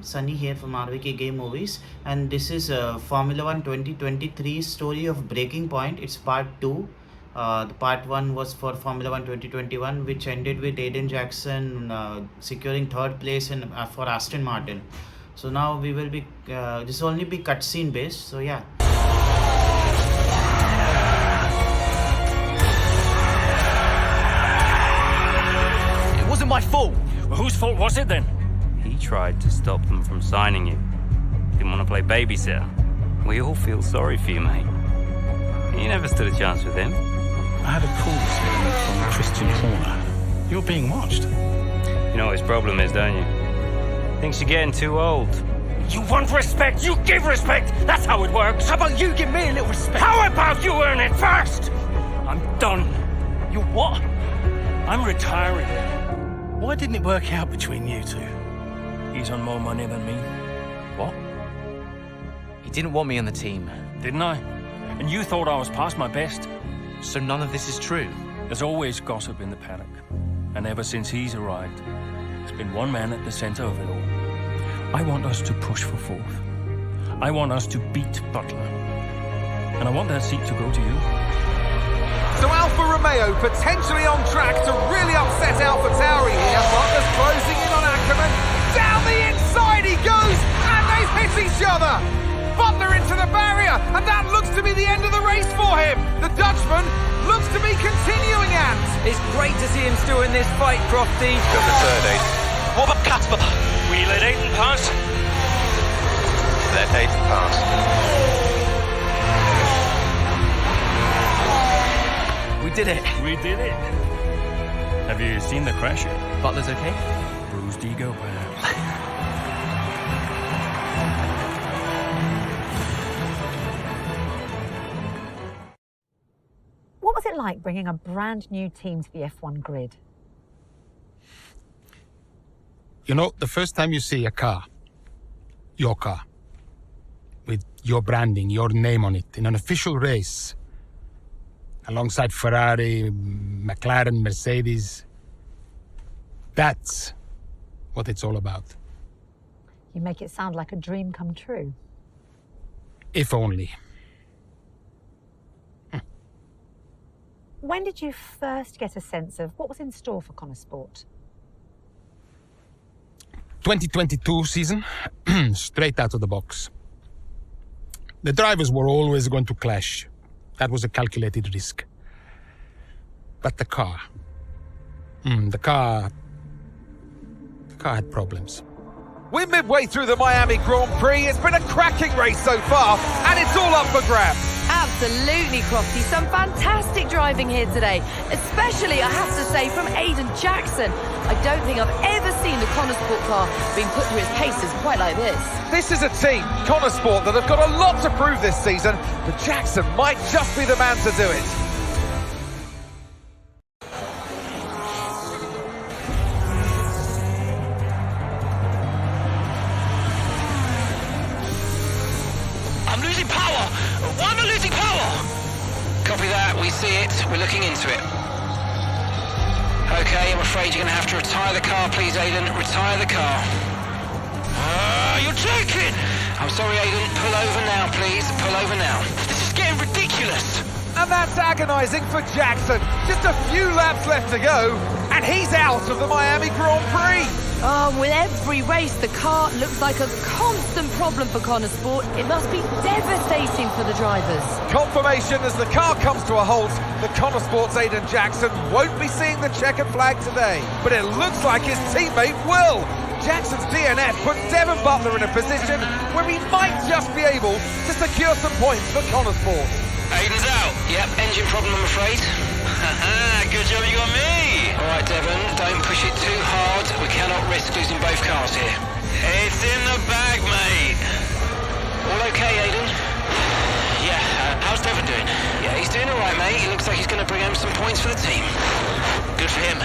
Sunny here from RVK Game Movies, and this is Formula One 2023 story of Breaking Point. It's part 2. The part 1 was for Formula One 2021, which ended with Aiden Jackson securing third place for Aston Martin. So now we will be, this will only be cutscene based, so yeah. It wasn't my fault. Well, whose fault was it then? He tried to stop them from signing you. Didn't want to play babysitter. We all feel sorry for you, mate. You never stood a chance with him. I had a call this morning from Christian Horner. You're being watched. You know what his problem is, don't you? Thinks you're getting too old. You want respect, you give respect. That's how it works. How about you give me a little respect? How about you earn it first? I'm done. You what? I'm retiring. Why didn't it work out between you two? He's on more money than me, What? He didn't want me on the team. didn't I? And you thought I was past my best? So none of this is true. There's always gossip in the paddock. And ever since he's arrived, there's been one man at the center of it all. I want us to push for fourth. I want us to beat Butler. And I want that seat to go to you. So Alfa Romeo potentially on track to really upset Alfa Tauri here. Butler's closing in on Ackerman. Down the inside he goes, and they've hit each other. Butler into the barrier, and that looks to be the end of the race for him. The Dutchman looks to be continuing and... It's great to see him still in this fight, Crofty. Got the third, Aiden. What about Casper? We let Aiden pass. Let Aiden pass. We did it. We did it. Have you seen the crash yet? Butler's okay? Bruised ego, perhaps. What was it like bringing a brand new team to the F1 grid? You know, the first time you see a car, your car, with your branding, your name on it, in an official race, alongside Ferrari, McLaren, Mercedes, that's what it's all about. You make it sound like a dream come true. If only. When did you first get a sense of what was in store for Connor Sport? 2022 season, straight out of the box. The drivers were always going to clash. That was a calculated risk. But the car had problems. We're midway through the Miami Grand Prix. It's been a cracking race so far, and it's all up for grabs. Absolutely, Crofty. Some fantastic driving here today, especially, I have to say, from Aiden Jackson. I don't think I've ever seen the Connor Sport car being put through its paces quite like this. This is a team, Connor Sport, that have got a lot to prove this season, but Jackson might just be the man to do it. I'm losing power! Why am I losing power? Copy that, we see it. We're looking into it. Okay, I'm afraid you're going to have to retire the car, please, Aiden. Retire the car. You're joking! I'm sorry, Aiden. Pull over now, please. Pull over now. This is getting ridiculous. And that's agonising for Jackson. Just a few laps left to go, and he's out of the Miami Grand Prix. Oh, with every race, the car looks like a constant problem for Connor Sport. It must be devastating for the drivers. Confirmation as the car comes to a halt. The Connor Sport's Aiden Jackson won't be seeing the checkered flag today, but it looks like his teammate will. Jackson's DNF puts Devon Butler in a position where he might just be able to secure some points for Connor Sport. Aiden's out. Yep, engine problem, I'm afraid. Good job you got me. All right, Devon, don't push it too hard. We cannot risk losing both cars here. It's in the bag, mate. All okay, Aiden? Yeah, how's Devon doing? Yeah, he's doing all right, mate. He looks like he's going to bring home some points for the team. Good for him.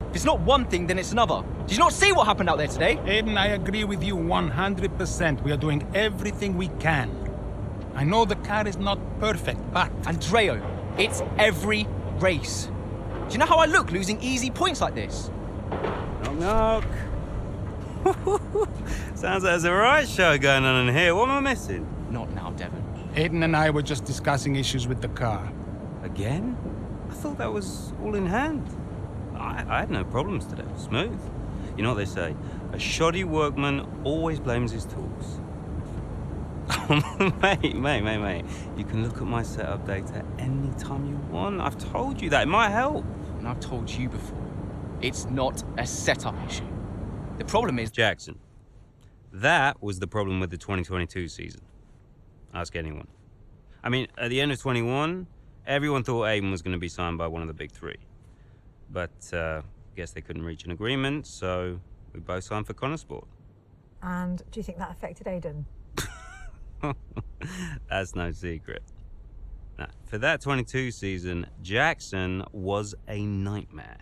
If it's not one thing, then it's another. Did you not see what happened out there today? Aiden, I agree with you 100%. We are doing everything we can. I know the car is not perfect, but... Andreo, It's every race. Do you know how I look losing easy points like this? Knock, knock. Sounds like there's a right show going on in here. What am I missing? Not now, Devon. Aiden and I were just discussing issues with the car. Again? I thought that was all in hand. I had no problems today. Smooth. You know what they say? A shoddy workman always blames his tools. mate. You can look at my setup data any time you want. I've told you that. It might help. And I've told you before, it's not a setup issue. The problem is... Jackson, that was the problem with the 2022 season. Ask anyone. I mean, at the end of 21, everyone thought Aiden was going to be signed by one of the big three. But, guess they couldn't reach an agreement, so we both signed for Connorsport. And do you think that affected Aiden? That's no secret. Now, for that 22 season, Jackson was a nightmare.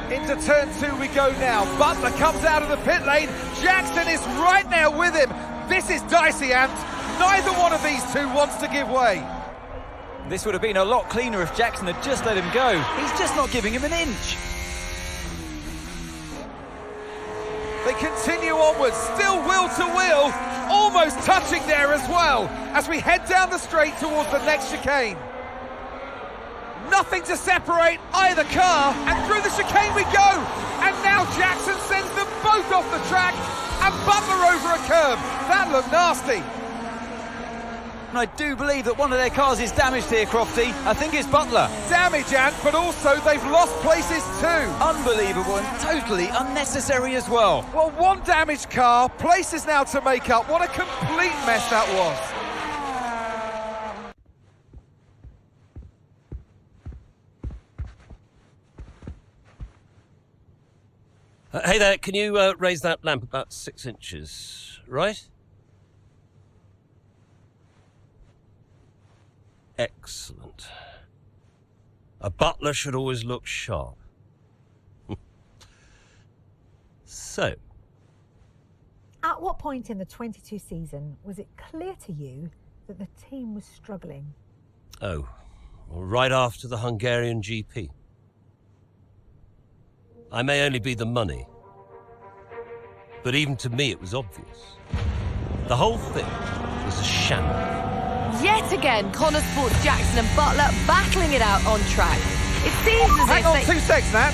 Into turn 2 we go now. Butler comes out of the pit lane. Jackson is right there with him. This is dicey, Ant. Neither one of these two wants to give way. This would have been a lot cleaner if Jackson had just let him go. He's just not giving him an inch. They continue onwards, still wheel to wheel, almost touching there as well, as we head down the straight towards the next chicane. Nothing to separate either car, and through the chicane we go. And now Jackson sends them both off the track, and Butler over a curb. That looked nasty. And I do believe that one of their cars is damaged here, Crofty. I think it's Butler. Damage, Ant, but also they've lost places too. Unbelievable and totally unnecessary as well. Well, one damaged car, places now to make up. What a complete mess that was. Hey there, can you raise that lamp about 6 inches, right? Excellent. A butler should always look sharp. So. At what point in the 22 season was it clear to you that the team was struggling? Oh, well, right after the Hungarian GP. I may only be the money, but even to me it was obvious. The whole thing was a shambles. Yet again, Connorsport's Jackson and Butler battling it out on track. It seems as Hang if on 2 seconds, Nat.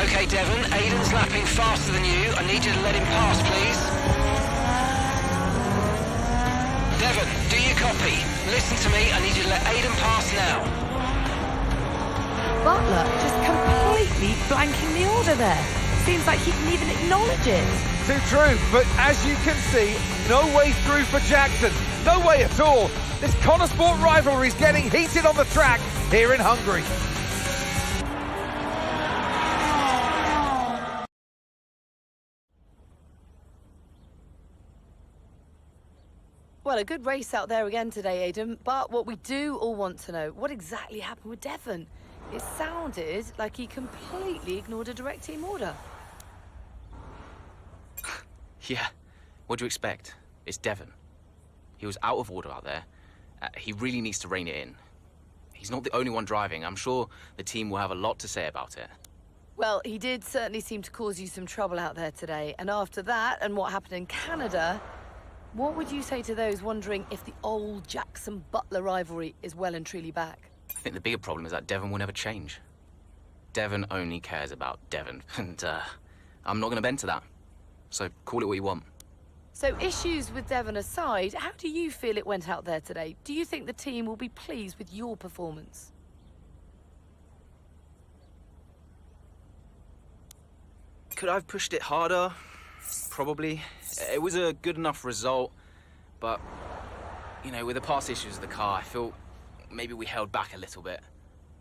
Okay, Devon, Aiden's lapping faster than you. I need you to let him pass, please. Devon, do you copy? Listen to me, I need you to let Aiden pass now. Butler just completely blanking the order there. Seems like he didn't even acknowledge it. Too true, but as you can see, no way through for Jackson. No way at all. This Connorsport rivalry is getting heated on the track here in Hungary. Well, a good race out there again today, Aidan. But what we do all want to know, what exactly happened with Devon? It sounded like he completely ignored a direct team order. Yeah, what do you expect? It's Devon. He was out of order out there. He really needs to rein it in. He's not the only one driving. I'm sure the team will have a lot to say about it. Well, he did certainly seem to cause you some trouble out there today. And after that, and what happened in Canada, what would you say to those wondering if the old Jackson-Butler rivalry is well and truly back? I think the bigger problem is that Devon will never change. Devon only cares about Devon, and I'm not going to bend to that. So call it what you want. So issues with Devon aside, how do you feel it went out there today? Do you think the team will be pleased with your performance? Could I have pushed it harder? Probably. It was a good enough result, but, you know, with the past issues of the car, I feel maybe we held back a little bit.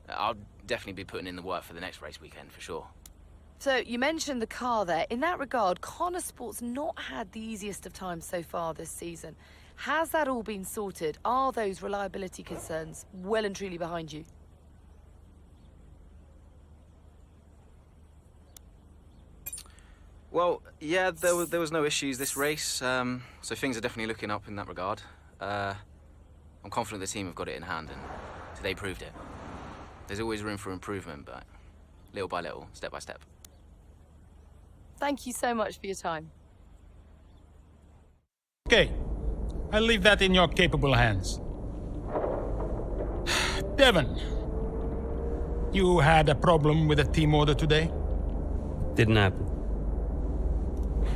I'll definitely be putting in the work for the next race weekend, for sure. So, you mentioned the car there. In that regard, Connorsport's not had the easiest of times so far this season. Has that all been sorted? Are those reliability concerns well and truly behind you? Well, yeah, there was no issues this race, so things are definitely looking up in that regard. I'm confident the team have got it in hand, and today proved it. There's always room for improvement, but little by little, step by step. Thank you so much for your time. Okay, I'll leave that in your capable hands. Devon, you had a problem with a team order today? Didn't happen.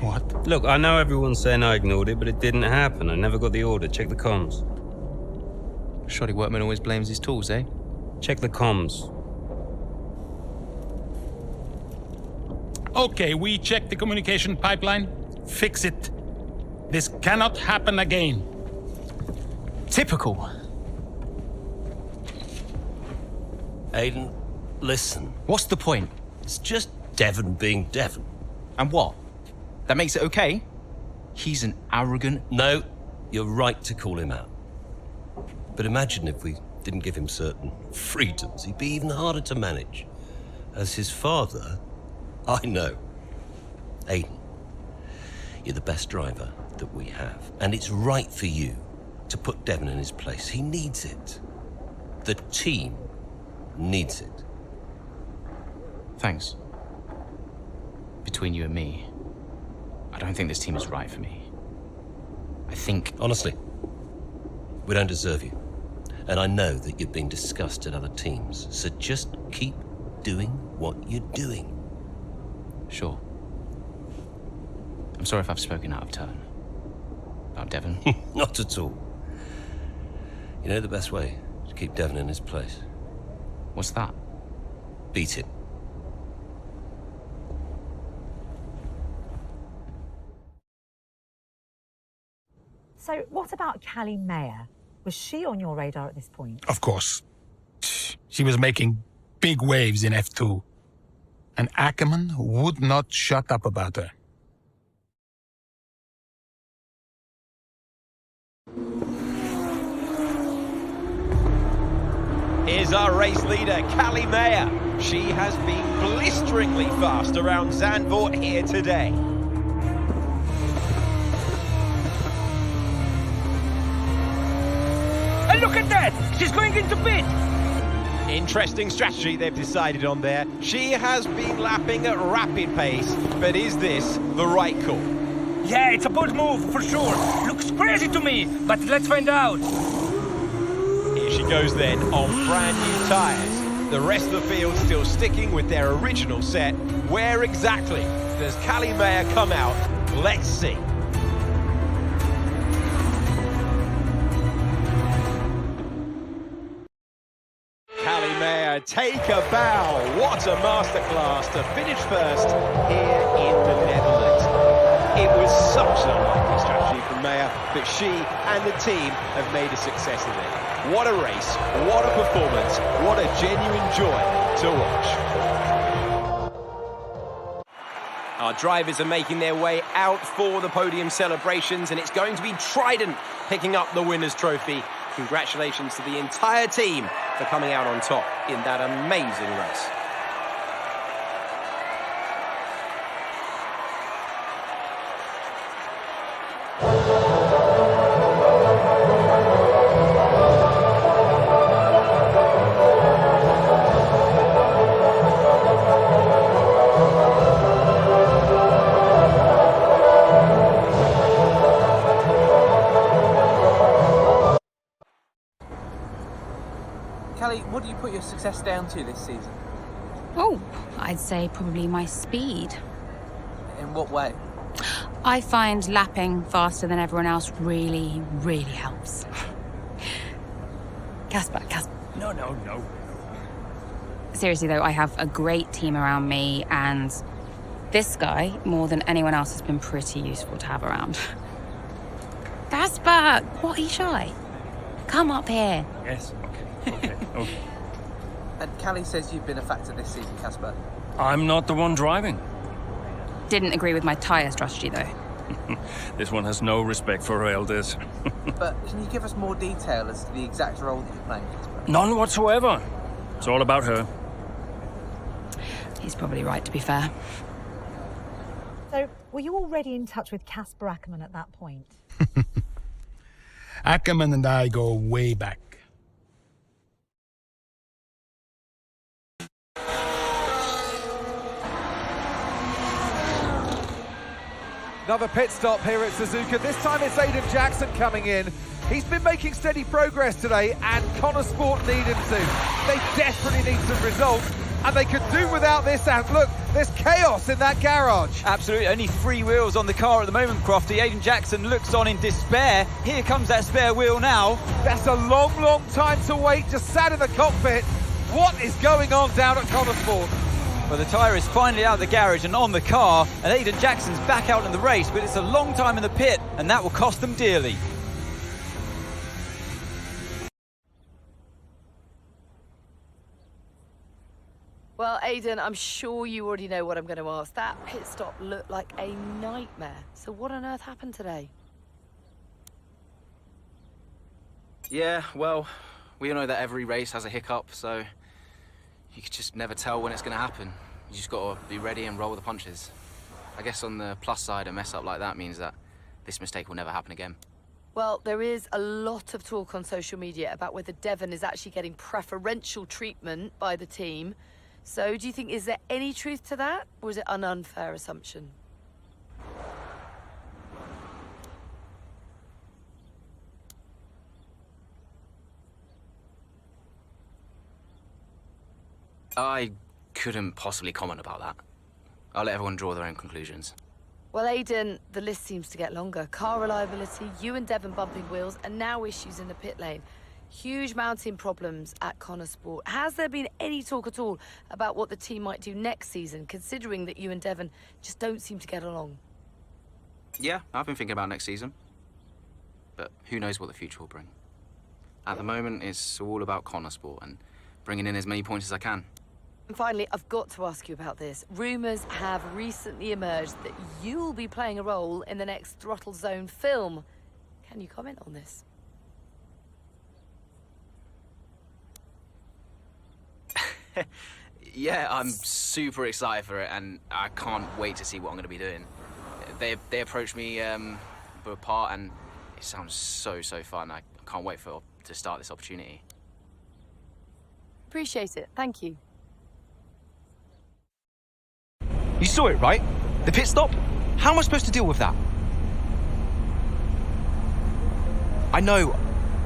What? Look, I know everyone's saying I ignored it, but it didn't happen. I never got the order. Check the comms. Shoddy workman always blames his tools, eh? Check the comms. Okay, we checked the communication pipeline. Fix it. This cannot happen again. Typical. Aiden, listen. What's the point? It's just Devon being Devon. And what? That makes it okay? He's an arrogant... No, you're right to call him out. But imagine if we didn't give him certain freedoms. He'd be even harder to manage. As his father, I know. Aiden, you're the best driver that we have. And it's right for you to put Devon in his place. He needs it. The team needs it. Thanks. Between you and me, I don't think this team is right for me. I think... Honestly, we don't deserve you. And I know that you're being discussed at other teams, so just keep doing what you're doing. Sure. I'm sorry if I've spoken out of turn. About Devon. Not at all. You know the best way to keep Devon in his place? What's that? Beat it. So what about Callie Mayer? Was she on your radar at this point? Of course. She was making big waves in F2. And Ackerman would not shut up about her. Here's our race leader, Callie Mayer. She has been blisteringly fast around Zandvoort here today. And look at that! She's going into pit! Interesting strategy they've decided on there. She has been lapping at rapid pace, but is this the right call? Yeah, it's a bold move, for sure. Looks crazy to me, but let's find out. Here she goes then, on brand new tyres. The rest of the field still sticking with their original set. Where exactly does Callie Mayer come out? Let's see. Callie Mayer, take a bow. What a masterclass to finish first here in the Netherlands. It was such an unlikely strategy from Mayer, but she and the team have made a success of it. What a race, what a performance, what a genuine joy to watch. Our drivers are making their way out for the podium celebrations, and it's going to be Trident picking up the winner's trophy. Congratulations to the entire team for coming out on top in that amazing race. Callie, what do you put your success down to this season? Oh, I'd say probably my speed. In what way? I find lapping faster than everyone else really, really helps. Casper. No. Seriously though, I have a great team around me, and this guy, more than anyone else, has been pretty useful to have around. Casper, what are you shy? Come up here. Yes, okay. And Callie says you've been a factor this season, Casper. I'm not the one driving. Didn't agree with my tyre strategy though. This one has no respect for her elders. But can you give us more detail as to the exact role that you're playing, Casper? None whatsoever. It's all about her. He's probably right, to be fair. So, were you already in touch with Casper Ackerman at that point? Ackerman and I go way back. Another pit stop here at Suzuka. This time it's Aiden Jackson coming in. He's been making steady progress today, and Connor Sport need him to. They desperately need some results, and they could do without this. And look, there's chaos in that garage. Absolutely, only 3 wheels on the car at the moment, Crofty. Aiden Jackson looks on in despair. Here comes that spare wheel now. That's a long, long time to wait, just sat in the cockpit. What is going on down at Connor Sport? Well, the tyre is finally out of the garage and on the car, and Aiden Jackson's back out in the race, but it's a long time in the pit, and that will cost them dearly. Well, Aiden, I'm sure you already know what I'm going to ask. That pit stop looked like a nightmare. So what on earth happened today? Yeah, well, we all know that every race has a hiccup, so you could just never tell when it's going to happen. You just got to be ready and roll with the punches. I guess on the plus side, a mess up like that means that this mistake will never happen again. Well, there is a lot of talk on social media about whether Devon is actually getting preferential treatment by the team. So do you think, is there any truth to that, or is it an unfair assumption? I couldn't possibly comment about that. I'll let everyone draw their own conclusions. Well, Aiden, the list seems to get longer. Car reliability, you and Devon bumping wheels, and now issues in the pit lane. Huge mounting problems at Connor Sport. Has there been any talk at all about what the team might do next season, considering that you and Devon just don't seem to get along? Yeah, I've been thinking about next season. But who knows what the future will bring. At the moment, it's all about Connor Sport and bringing in as many points as I can. And finally, I've got to ask you about this. Rumours have recently emerged that you'll be playing a role in the next Throttle Zone film. Can you comment on this? Yeah, I'm super excited for it, and I can't wait to see what I'm going to be doing. They approached me for a part, and it sounds so fun. I can't wait to start this opportunity. Appreciate it. Thank you. You saw it, right? The pit stop? How am I supposed to deal with that? I know.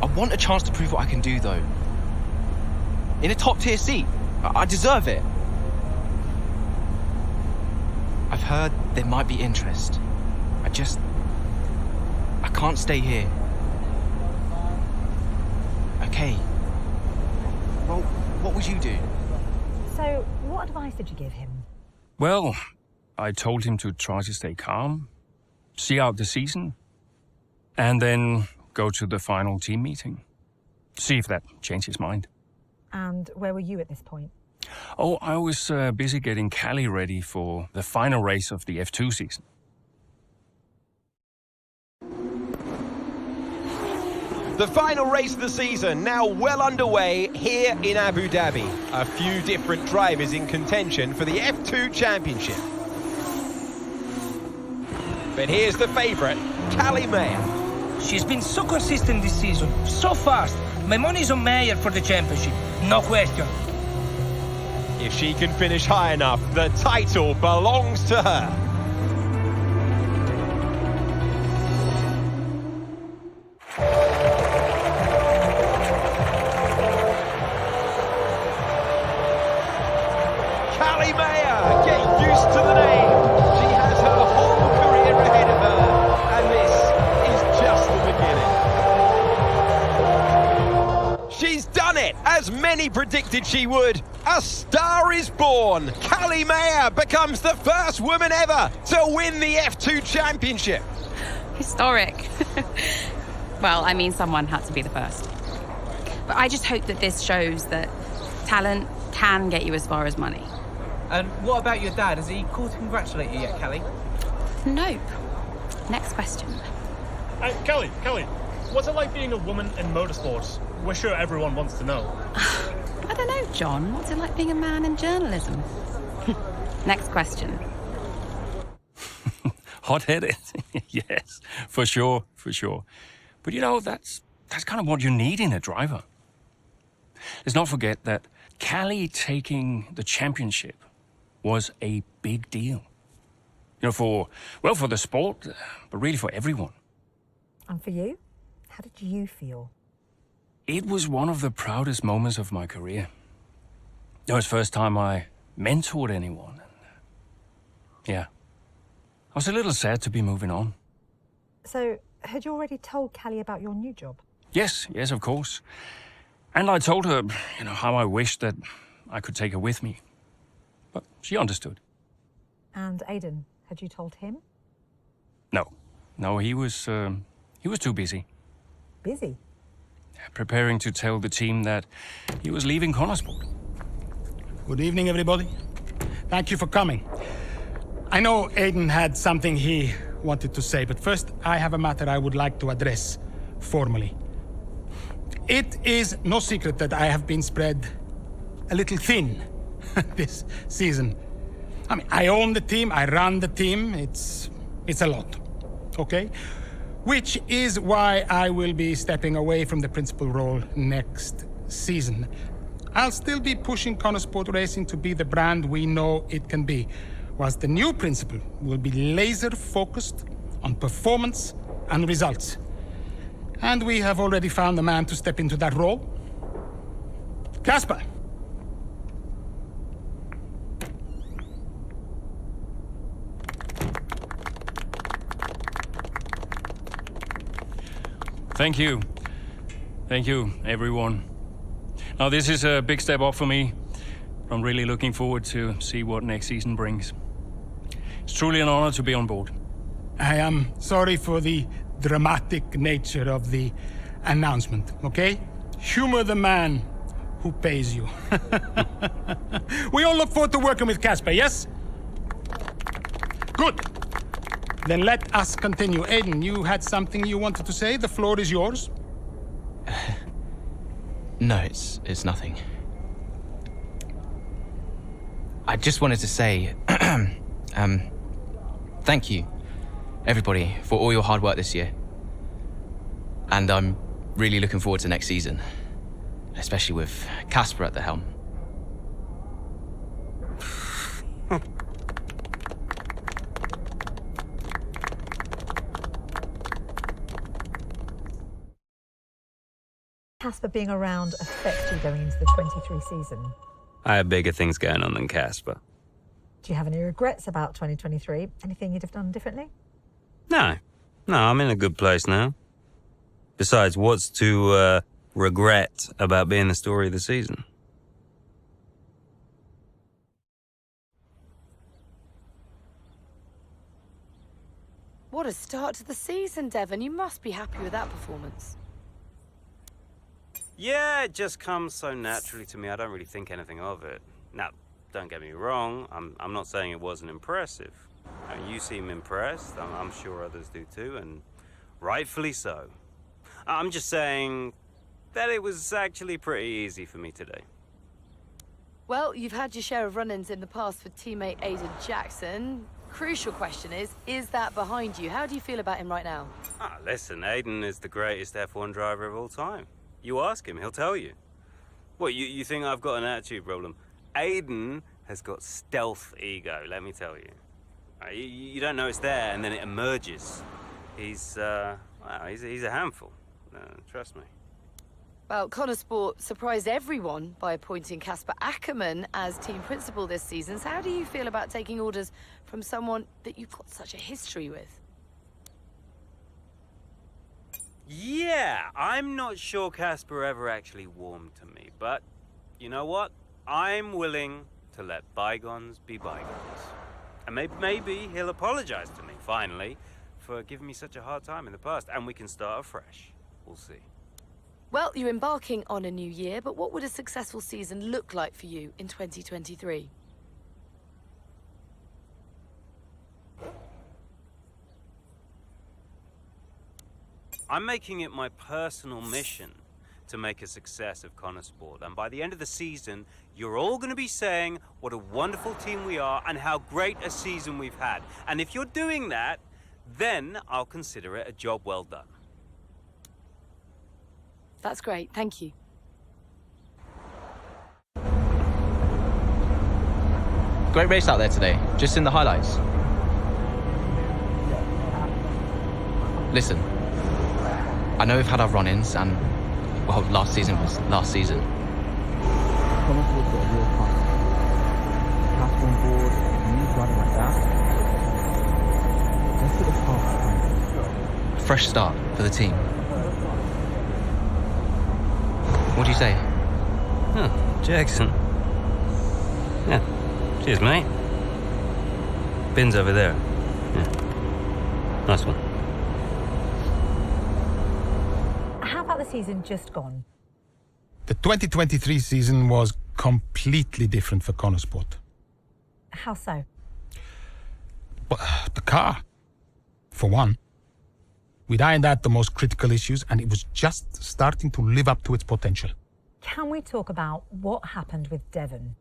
I want a chance to prove what I can do, though. In a top-tier seat. I deserve it. I've heard there might be interest. I can't stay here. Okay. Well, what would you do? So, what advice did you give him? Well, I told him to try to stay calm, see out the season, and then go to the final team meeting. See if that changed his mind. And where were you at this point? Oh, I was busy getting Callie ready for the final race of the F2 season. The final race of the season now well underway here in Abu Dhabi. A few different drivers in contention for the F2 Championship. But here's the favourite, Callie Mayer. She's been so consistent this season, so fast. My money's on Mayer for the championship, no question. If she can finish high enough, the title belongs to her. Callie Mayer, get used to the name. She has her whole career ahead of her, and this is just the beginning. She's done it, as many predicted she would. A star is born. Callie Mayer becomes the first woman ever to win the F2 Championship. Historic. Well, I mean, someone had to be the first. But I just hope that this shows that talent can get you as far as money. And what about your dad? Has he called to congratulate you yet, Callie? Nope. Next question. Callie, what's it like being a woman in motorsports? We're sure everyone wants to know. I don't know, John. What's it like being a man in journalism? Next question. Hot-headed, yes, for sure, for sure. But you know, that's kind of what you need in a driver. Let's not forget that Callie taking the championship was a big deal. You know, for the sport, but really for everyone. And for you? How did you feel? It was one of the proudest moments of my career. It was the first time I mentored anyone. Yeah. I was a little sad to be moving on. So, had you already told Callie about your new job? Yes, of course. And I told her, you know, how I wished that I could take her with me. But she understood. And Aiden, had you told him? No, he was too busy. Busy? Preparing to tell the team that he was leaving Connorsport. Good evening, everybody. Thank you for coming. I know Aiden had something he wanted to say, but first I have a matter I would like to address formally. It is no secret that I have been spread a little thin this season. I mean, I own the team, I run the team, it's a lot, okay? Which is why I will be stepping away from the principal role next season. I'll still be pushing Connorsport Racing to be the brand we know it can be, whilst the new principal will be laser-focused on performance and results. And we have already found a man to step into that role. Casper. Thank you. Thank you, everyone. Now, this is a big step up for me. I'm really looking forward to see what next season brings. It's truly an honor to be on board. I am sorry for the dramatic nature of the announcement, okay? Humor the man who pays you. We all look forward to working with Casper, yes? Good. Then let us continue. Aiden, you had something you wanted to say? The floor is yours. No, it's nothing. I just wanted to say, thank you, everybody, for all your hard work this year. And I'm really looking forward to next season, especially with Casper at the helm. Casper being around affect you going into the 23 season? I have bigger things going on than Casper. Do you have any regrets about 2023? Anything you'd have done differently? No, I'm in a good place now. Besides, what's to regret about being the story of the season? What a start to the season, Devon. You must be happy with that performance. Yeah, it just comes so naturally to me. I don't really think anything of it. Now, don't get me wrong. I'm not saying it wasn't impressive. I mean, you seem impressed. I'm sure others do too, and rightfully so. I'm just saying that it was actually pretty easy for me today. Well, you've had your share of run-ins in the past with teammate Aiden Jackson. Crucial question is that behind you? How do you feel about him right now? Listen, Aiden is the greatest F1 driver of all time. You ask him, he'll tell you. What, you think I've got an attitude problem? Aiden has got stealth ego, let me tell you. You don't know it's there, and then it emerges. He's a handful. Trust me. Well, Connorsport surprised everyone by appointing Casper Ackerman as team principal this season. So how do you feel about taking orders from someone that you've got such a history with? Yeah, I'm not sure Casper ever actually warmed to me, but you know what? I'm willing to let bygones be bygones. And maybe he'll apologize to me, finally, for giving me such a hard time in the past, and we can start afresh. We'll see. Well, you're embarking on a new year, but what would a successful season look like for you in 2023? I'm making it my personal mission to make a success of Connorsport, and by the end of the season, you're all going to be saying what a wonderful team we are and how great a season we've had. And if you're doing that, then I'll consider it a job well done. That's great, thank you. Great race out there today, just in the highlights. Listen, I know we've had our run-ins and, well, last season was last season. Fresh start for the team. What do you say? Huh, Jackson. Yeah, cheers, mate. Bin's over there. Yeah. Nice one. How about the season just gone? The 2023 season was completely different for Connosport. How so? But the car, for one. We'd ironed out the most critical issues, and it was just starting to live up to its potential. Can we talk about what happened with Devon?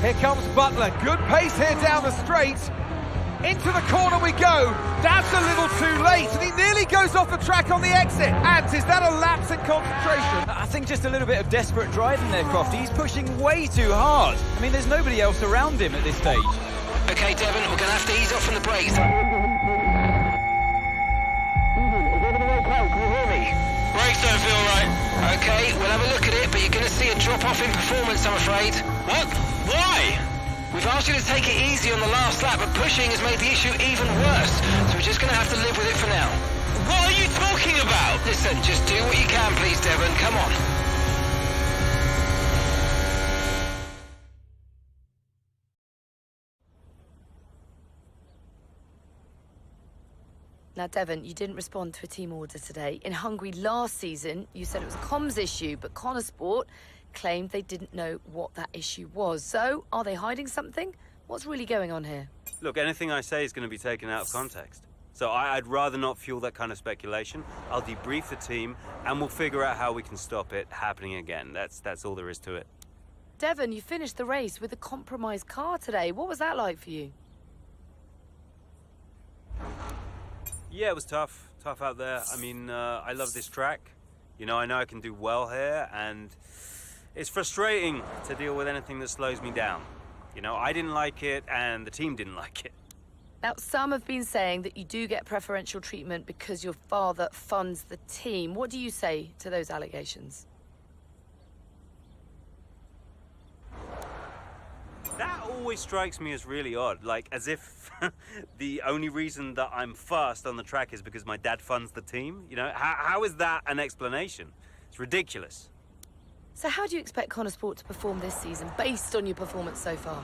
Here comes Butler. Good pace here down the straight. Into the corner we go. That's a little too late, and he nearly goes off the track on the exit. And is that a lapse in concentration? I think just a little bit of desperate driving there, Crofty. He's pushing way too hard. I mean, there's nobody else around him at this stage. Okay, Devon, we're going to have to ease off from the brakes. Brakes don't feel right. Okay, we'll have a look at it, but you're going to see a drop-off in performance, I'm afraid. What? Why? We've asked you to take it easy on the last lap, but pushing has made the issue even worse, so we're just going to have to live with it for now. What are you talking about? Listen, just do what you can, please, Devon. Come on. Now, Devon, you didn't respond to a team order today. In Hungary last season, you said it was a comms issue, but Connosport claimed they didn't know what that issue was. So, are they hiding something? What's really going on here? Look, anything I say is going to be taken out of context. So I'd rather not fuel that kind of speculation. I'll debrief the team, and we'll figure out how we can stop it happening again. That's all there is to it. Devon, you finished the race with a compromised car today. What was that like for you? Yeah, it was tough. Tough out there. I mean, I love this track. You know I can do well here, and it's frustrating to deal with anything that slows me down. You know, I didn't like it, and the team didn't like it. Now, some have been saying that you do get preferential treatment because your father funds the team. What do you say to those allegations? That always strikes me as really odd, like as if the only reason that I'm fast on the track is because my dad funds the team. You know, how is that an explanation? It's ridiculous. So how do you expect Connosport to perform this season based on your performance so far?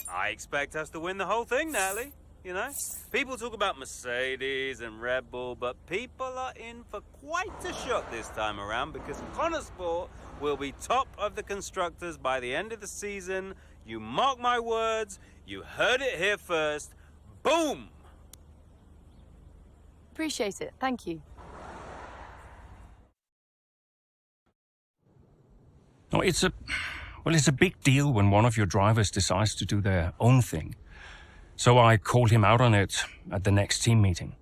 I expect us to win the whole thing, Natalie. You know, people talk about Mercedes and Red Bull, but people are in for quite a shock this time around because Connosport will be top of the constructors by the end of the season. You mark my words, you heard it here first. Boom! Appreciate it. Thank you. No, it's a big deal when one of your drivers decides to do their own thing. So I called him out on it at the next team meeting.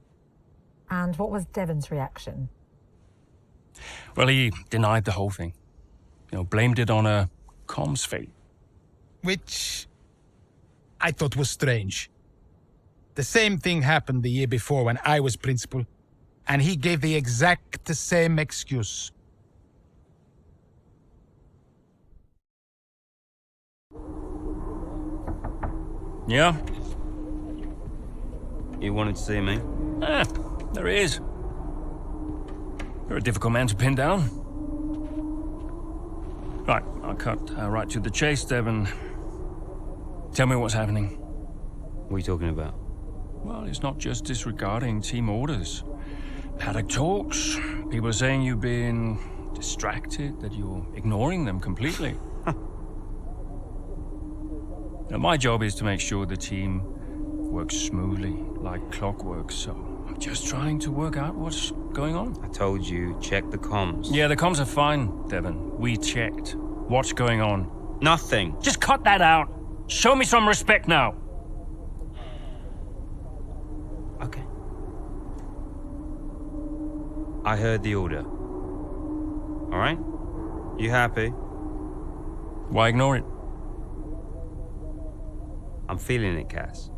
And what was Devon's reaction? Well, he denied the whole thing. You know, blamed it on a comms fail. Which I thought was strange. The same thing happened the year before when I was principal, and he gave the exact same excuse. Yeah? You wanted to see me? There he is. You're a difficult man to pin down. Right, I'll cut right to the chase, Devon. Tell me what's happening. What are you talking about? Well, it's not just disregarding team orders. Paddock talks. People are saying you've been distracted, that you're ignoring them completely. Now, my job is to make sure the team works smoothly, like clockwork, so I'm just trying to work out what's going on. I told you, check the comms. Yeah, the comms are fine, Devon. We checked. What's going on? Nothing. Just cut that out. Show me some respect now. Okay. I heard the order. All right? You happy? Why ignore it? I'm feeling it, Cass.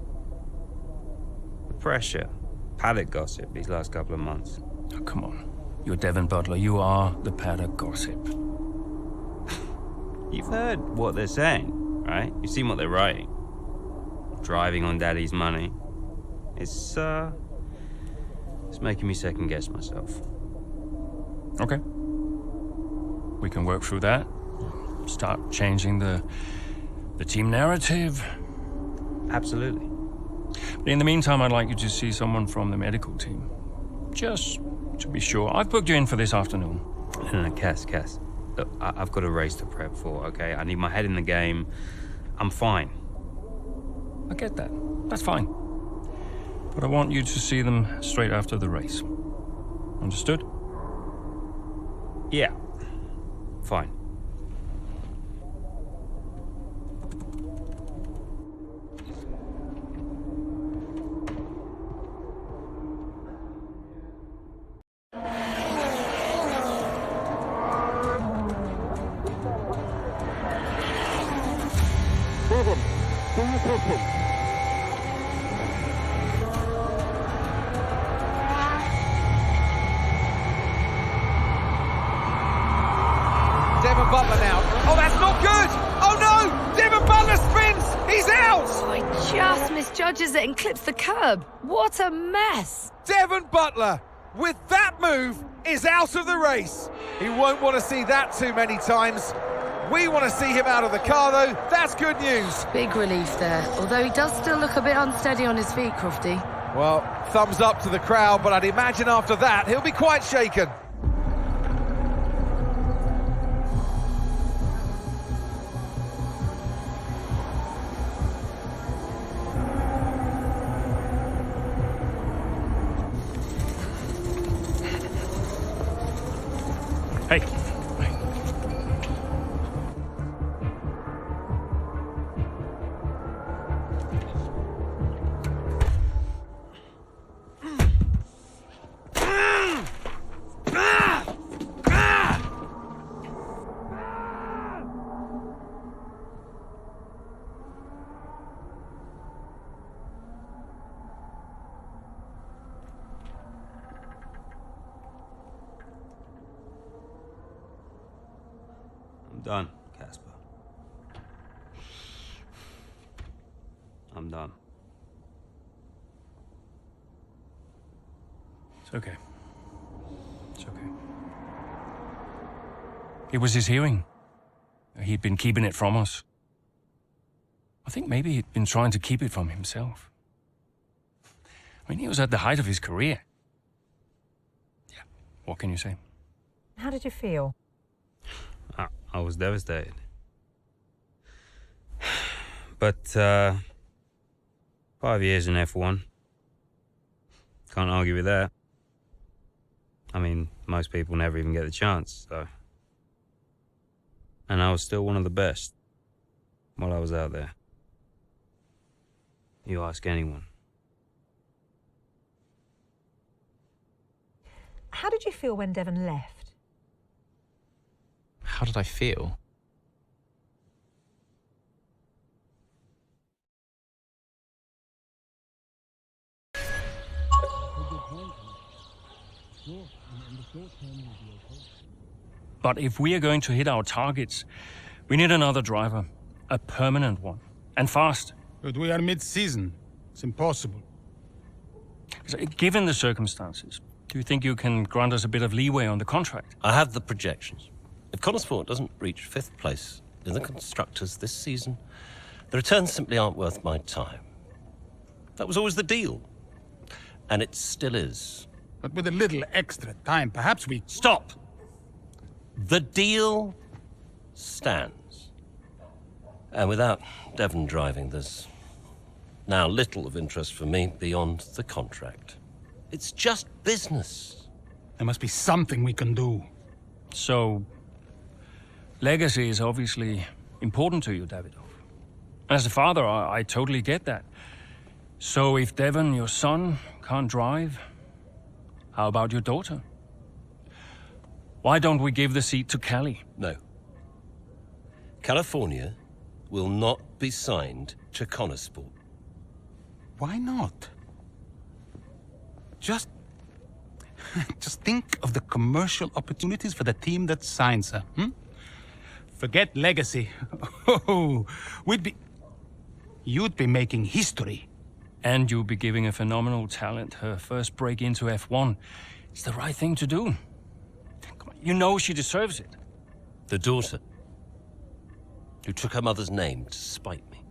The pressure, paddock gossip these last couple of months. Oh, come on. You're Devon Butler. You are the paddock gossip. You've heard what they're saying, right? You've seen what they're writing. Driving on Daddy's money. It's making me second guess myself. Okay. We can work through that. Start changing the team narrative. Absolutely. But in the meantime, I'd like you to see someone from the medical team. Just to be sure. I've booked you in for this afternoon. No, Cass. Look, I've got a race to prep for, okay? I need my head in the game. I'm fine. I get that. That's fine. But I want you to see them straight after the race. Understood? Yeah. Fine. Devon Butler now. Oh, that's not good! Oh no! Devon Butler spins! He's out! Oh, he just misjudges it and clips the curb. What a mess! Devon Butler, with that move, is out of the race. He won't want to see that too many times. We want to see him out of the car, though. That's good news. Big relief there, although he does still look a bit unsteady on his feet, Crofty. Well, thumbs up to the crowd, but I'd imagine after that, he'll be quite shaken. Hey. I'm done, Casper. I'm done. It's okay. It's okay. It was his hearing. He'd been keeping it from us. I think maybe he'd been trying to keep it from himself. I mean, he was at the height of his career. Yeah, what can you say? How did you feel? I was devastated. But, 5 years in F1. Can't argue with that. I mean, most people never even get the chance, so. And I was still one of the best while I was out there. You ask anyone. How did you feel when Devon left? How did I feel? But if we are going to hit our targets, we need another driver. A permanent one. And fast. But we are mid-season. It's impossible. So, given the circumstances, do you think you can grant us a bit of leeway on the contract? I have the projections. If Connorsport doesn't reach 5th place in the Constructors this season, the returns simply aren't worth my time. That was always the deal. And it still is. But with a little extra time, perhaps we... Stop! The deal stands. And without Devon driving, there's Now, little of interest for me beyond the contract. It's just business. There must be something we can do. So, legacy is obviously important to you, Davidoff. As a father, I totally get that. So if Devon, your son, can't drive, how about your daughter? Why don't we give the seat to Callie? No. California will not be signed to Connorsport. Why not? Just think of the commercial opportunities for the team that signs her. Forget legacy. Oh, you'd be making history. And you'll be giving a phenomenal talent her first break into F1. It's the right thing to do. Come on, you know she deserves it. The daughter who took her mother's name to spite me.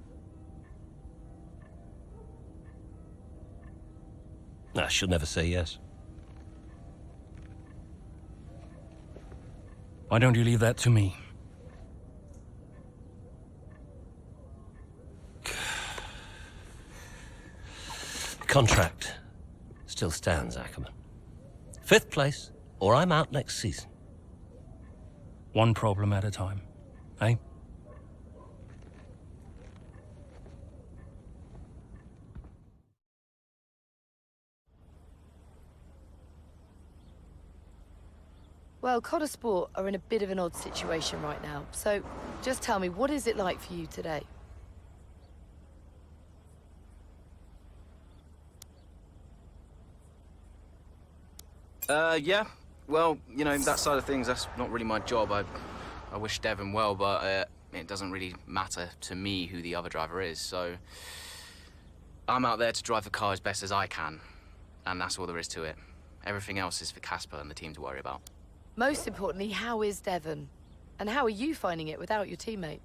Nah, she'll never say yes. Why don't you leave that to me? The contract still stands, Ackerman. 5th place, or I'm out next season. One problem at a time, eh? Well, Connorsport are in a bit of an odd situation right now. So, just tell me, what is it like for you today? Yeah. Well, you know, that side of things, that's not really my job. I wish Devon well, but it doesn't really matter to me who the other driver is, so... I'm out there to drive the car as best as I can, and that's all there is to it. Everything else is for Casper and the team to worry about. Most importantly, how is Devon? And how are you finding it without your teammate?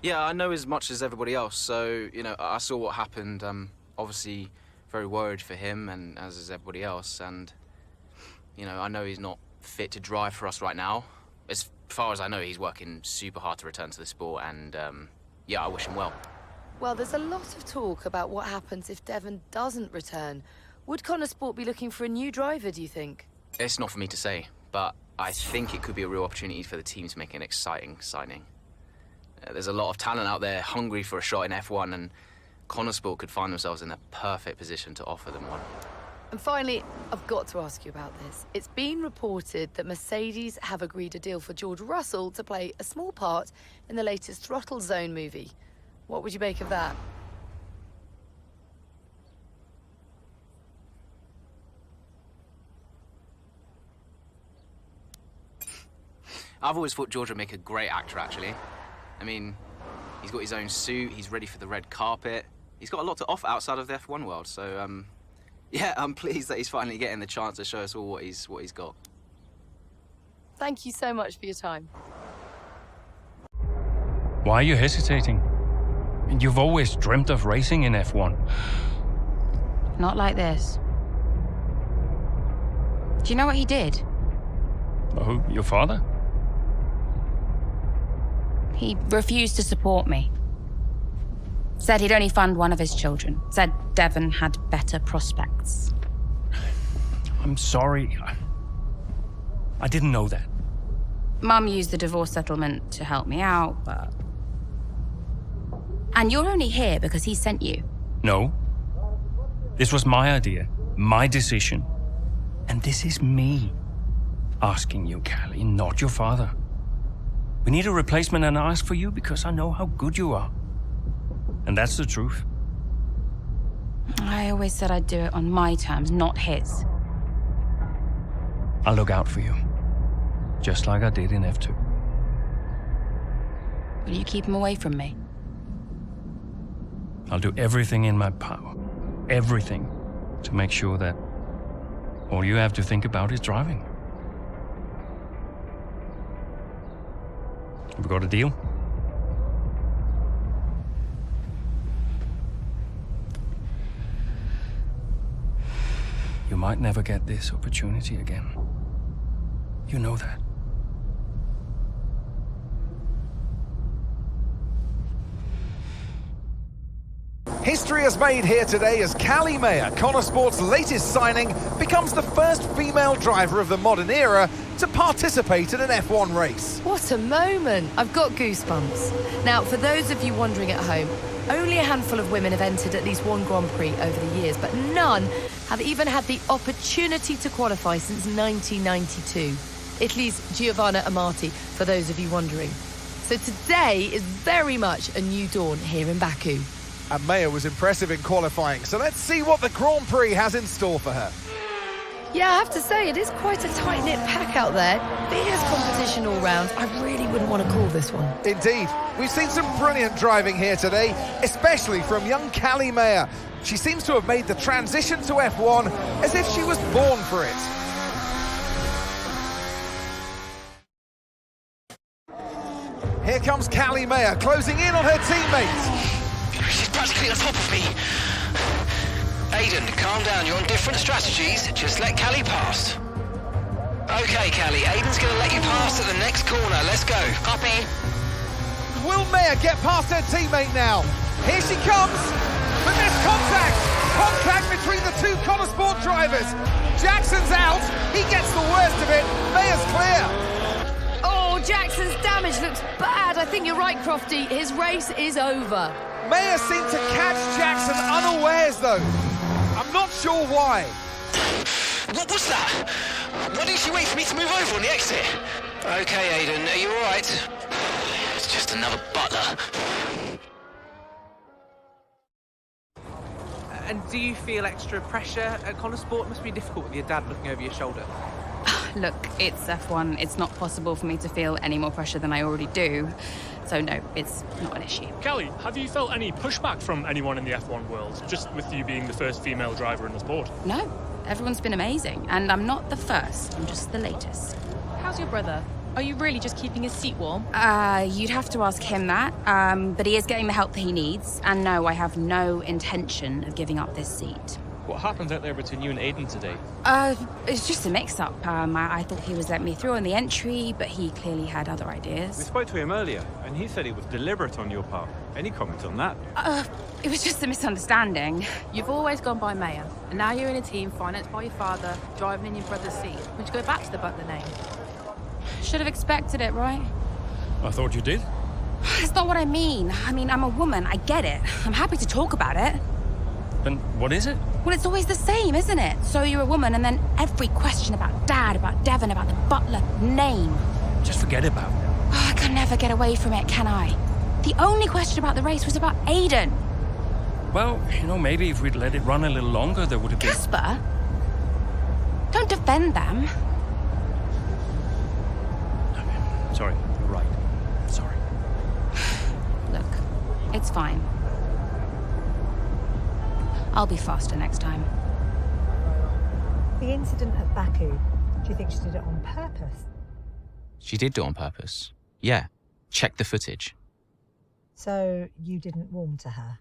Yeah, I know as much as everybody else, so, you know, I saw what happened. Obviously very worried for him, and as is everybody else, and, you know, I know he's not fit to drive for us right now. As far as I know, he's working super hard to return to the sport, and, yeah, I wish him well. Well, there's a lot of talk about what happens if Devon doesn't return. Would Connorsport be looking for a new driver, do you think? It's not for me to say, but I think it could be a real opportunity for the team to make an exciting signing. There's a lot of talent out there hungry for a shot in F1, and Connorsport could find themselves in the perfect position to offer them one. And finally, I've got to ask you about this. It's been reported that Mercedes have agreed a deal for George Russell to play a small part in the latest Throttle Zone movie. What would you make of that? I've always thought George would make a great actor, actually. I mean, he's got his own suit, he's ready for the red carpet. He's got a lot to offer outside of the F1 world, so, yeah, I'm pleased that he's finally getting the chance to show us all what he's got. Thank you so much for your time. Why are you hesitating? You've always dreamt of racing in F1. Not like this. Do you know what he did? Oh, your father? He refused to support me. Said he'd only fund one of his children. Said Devon had better prospects. I'm sorry. I didn't know that. Mum used the divorce settlement to help me out, but... And you're only here because he sent you. No. This was my idea, my decision. And this is me asking you, Callie, not your father. We need a replacement, and I ask for you because I know how good you are. And that's the truth. I always said I'd do it on my terms, not his. I'll look out for you. Just like I did in F2. Will you keep him away from me? I'll do everything in my power. Everything. To make sure that all you have to think about is driving. Have we got a deal? You might never get this opportunity again. You know that. History is made here today as Callie Mayer, Connor Sport's latest signing, becomes the first female driver of the modern era to participate in an F1 race. What a moment! I've got goosebumps. Now, for those of you wondering at home, only a handful of women have entered at least one Grand Prix over the years, but none have even had the opportunity to qualify since 1992. Italy's Giovanna Amati, for those of you wondering. So today is very much a new dawn here in Baku. And Mayer was impressive in qualifying, so let's see what the Grand Prix has in store for her. Yeah, I have to say, it is quite a tight-knit pack out there. Fierce competition all round. I really wouldn't want to call this one. Indeed. We've seen some brilliant driving here today, especially from young Callie Mayer. She seems to have made the transition to F1 as if she was born for it. Here comes Callie Mayer, closing in on her teammates. She's practically on top of me. Aiden, calm down. You're on different strategies. Just let Callie pass. Okay, Callie. Aiden's going to let you pass at the next corner. Let's go. Copy. Will Mayer get past her teammate now? Here she comes. But there's contact. Contact between the two Connor Sport drivers. Jackson's out. He gets the worst of it. Mayer's clear. Oh, Jackson's damage looks bad. I think you're right, Crofty. His race is over. Mayer seemed to catch Jackson unawares, though. I'm not sure why. What was that? Why didn't she wait for me to move over on the exit? Okay, Aiden, are you all right? It's just another butler. And do you feel extra pressure at Connor Sport? It must be difficult with your dad looking over your shoulder. Look, it's F1. It's not possible for me to feel any more pressure than I already do. So no, it's not an issue. Callie, have you felt any pushback from anyone in the F1 world, just with you being the first female driver in the sport? No, everyone's been amazing. And I'm not the first, I'm just the latest. How's your brother? Are you really just keeping his seat warm? You'd have to ask him that. But he is getting the help that he needs. And no, I have no intention of giving up this seat. What happened out there between you and Aiden today? It's just a mix-up. I thought he was letting me through on the entry, but he clearly had other ideas. We spoke to him earlier, and he said it was deliberate on your part. Any comment on that? It was just a misunderstanding. You've always gone by Mayer, and now you're in a team financed by your father, driving in your brother's seat. Would you go back to the Butler name? Should have expected it, right? I thought you did. That's not what I mean. I mean, I'm a woman. I get it. I'm happy to talk about it. Then what is it? Well, it's always the same, isn't it? So you're a woman, and then every question about Dad, about Devon, about the Butler name. Just forget about it. Oh, I can never get away from it, can I? The only question about the race was about Aiden. Well, you know, maybe if we'd let it run a little longer, there would have been... Casper? Don't defend them. Sorry, you're right. Sorry. Look, it's fine. I'll be faster next time. The incident at Baku, do you think she did it on purpose? She did do it on purpose. Yeah. Check the footage. So you didn't warm to her?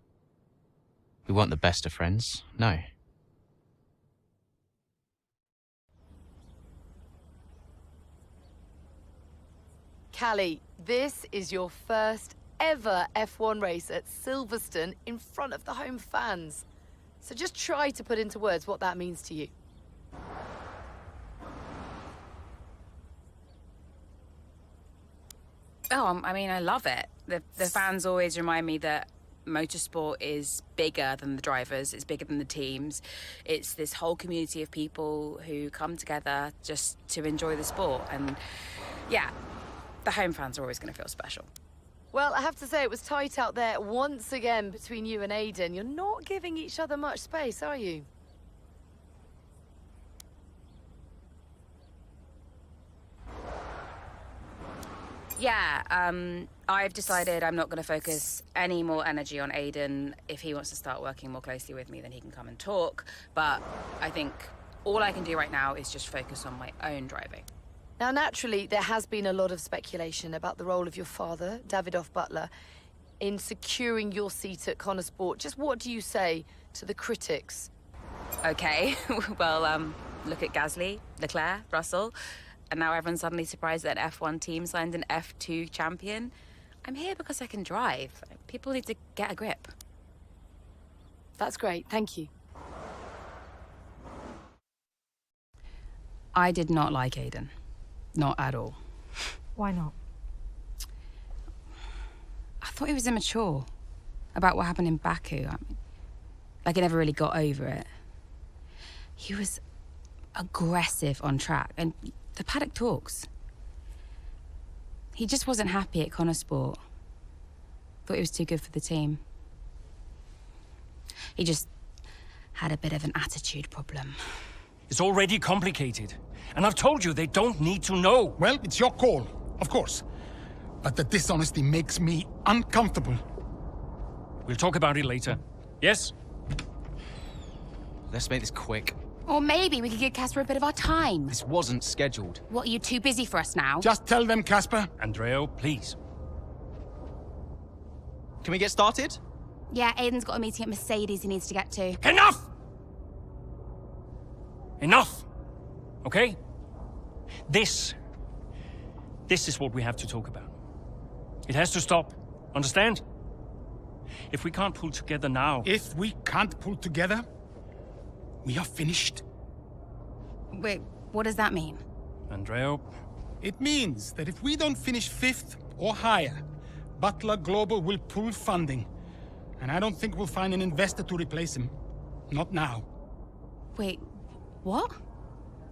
We weren't the best of friends, no. Callie, this is your first ever F1 race at Silverstone in front of the home fans. So just try to put into words what that means to you. Oh, I mean, I love it. The fans always remind me that motorsport is bigger than the drivers, it's bigger than the teams. It's this whole community of people who come together just to enjoy the sport. And yeah, the home fans are always going to feel special. Well, I have to say it was tight out there once again between you and Aiden. You're not giving each other much space, are you? Yeah, I've decided I'm not going to focus any more energy on Aiden. If he wants to start working more closely with me, then he can come and talk. But I think all I can do right now is just focus on my own driving. Now, naturally, there has been a lot of speculation about the role of your father, Davidoff Butler, in securing your seat at Connor Sport. Just what do you say to the critics? Okay, well, look at Gasly, Leclerc, Russell, and now everyone's suddenly surprised that an F1 team signed an F2 champion. I'm here because I can drive. People need to get a grip. That's great, thank you. I did not like Aiden. Not at all. Why not? I thought he was immature about what happened in Baku. I mean, like he never really got over it. He was aggressive on track, and the paddock talks. He just wasn't happy at Connosport. Thought he was too good for the team. He just had a bit of an attitude problem. It's already complicated. And I've told you they don't need to know. Well, it's your call, of course. But the dishonesty makes me uncomfortable. We'll talk about it later. Yes? Let's make this quick. Or maybe we could give Casper a bit of our time. This wasn't scheduled. What, are you too busy for us now? Just tell them, Casper. Andrea, please. Can we get started? Yeah, Aiden's got a meeting at Mercedes he needs to get to. Enough! Enough! Okay? This is what we have to talk about. It has to stop. Understand? If we can't pull together now... If we can't pull together, we are finished. Wait, what does that mean? Andrea... It means that if we don't finish 5th or higher, Butler Global will pull funding. And I don't think we'll find an investor to replace him. Not now. Wait, what?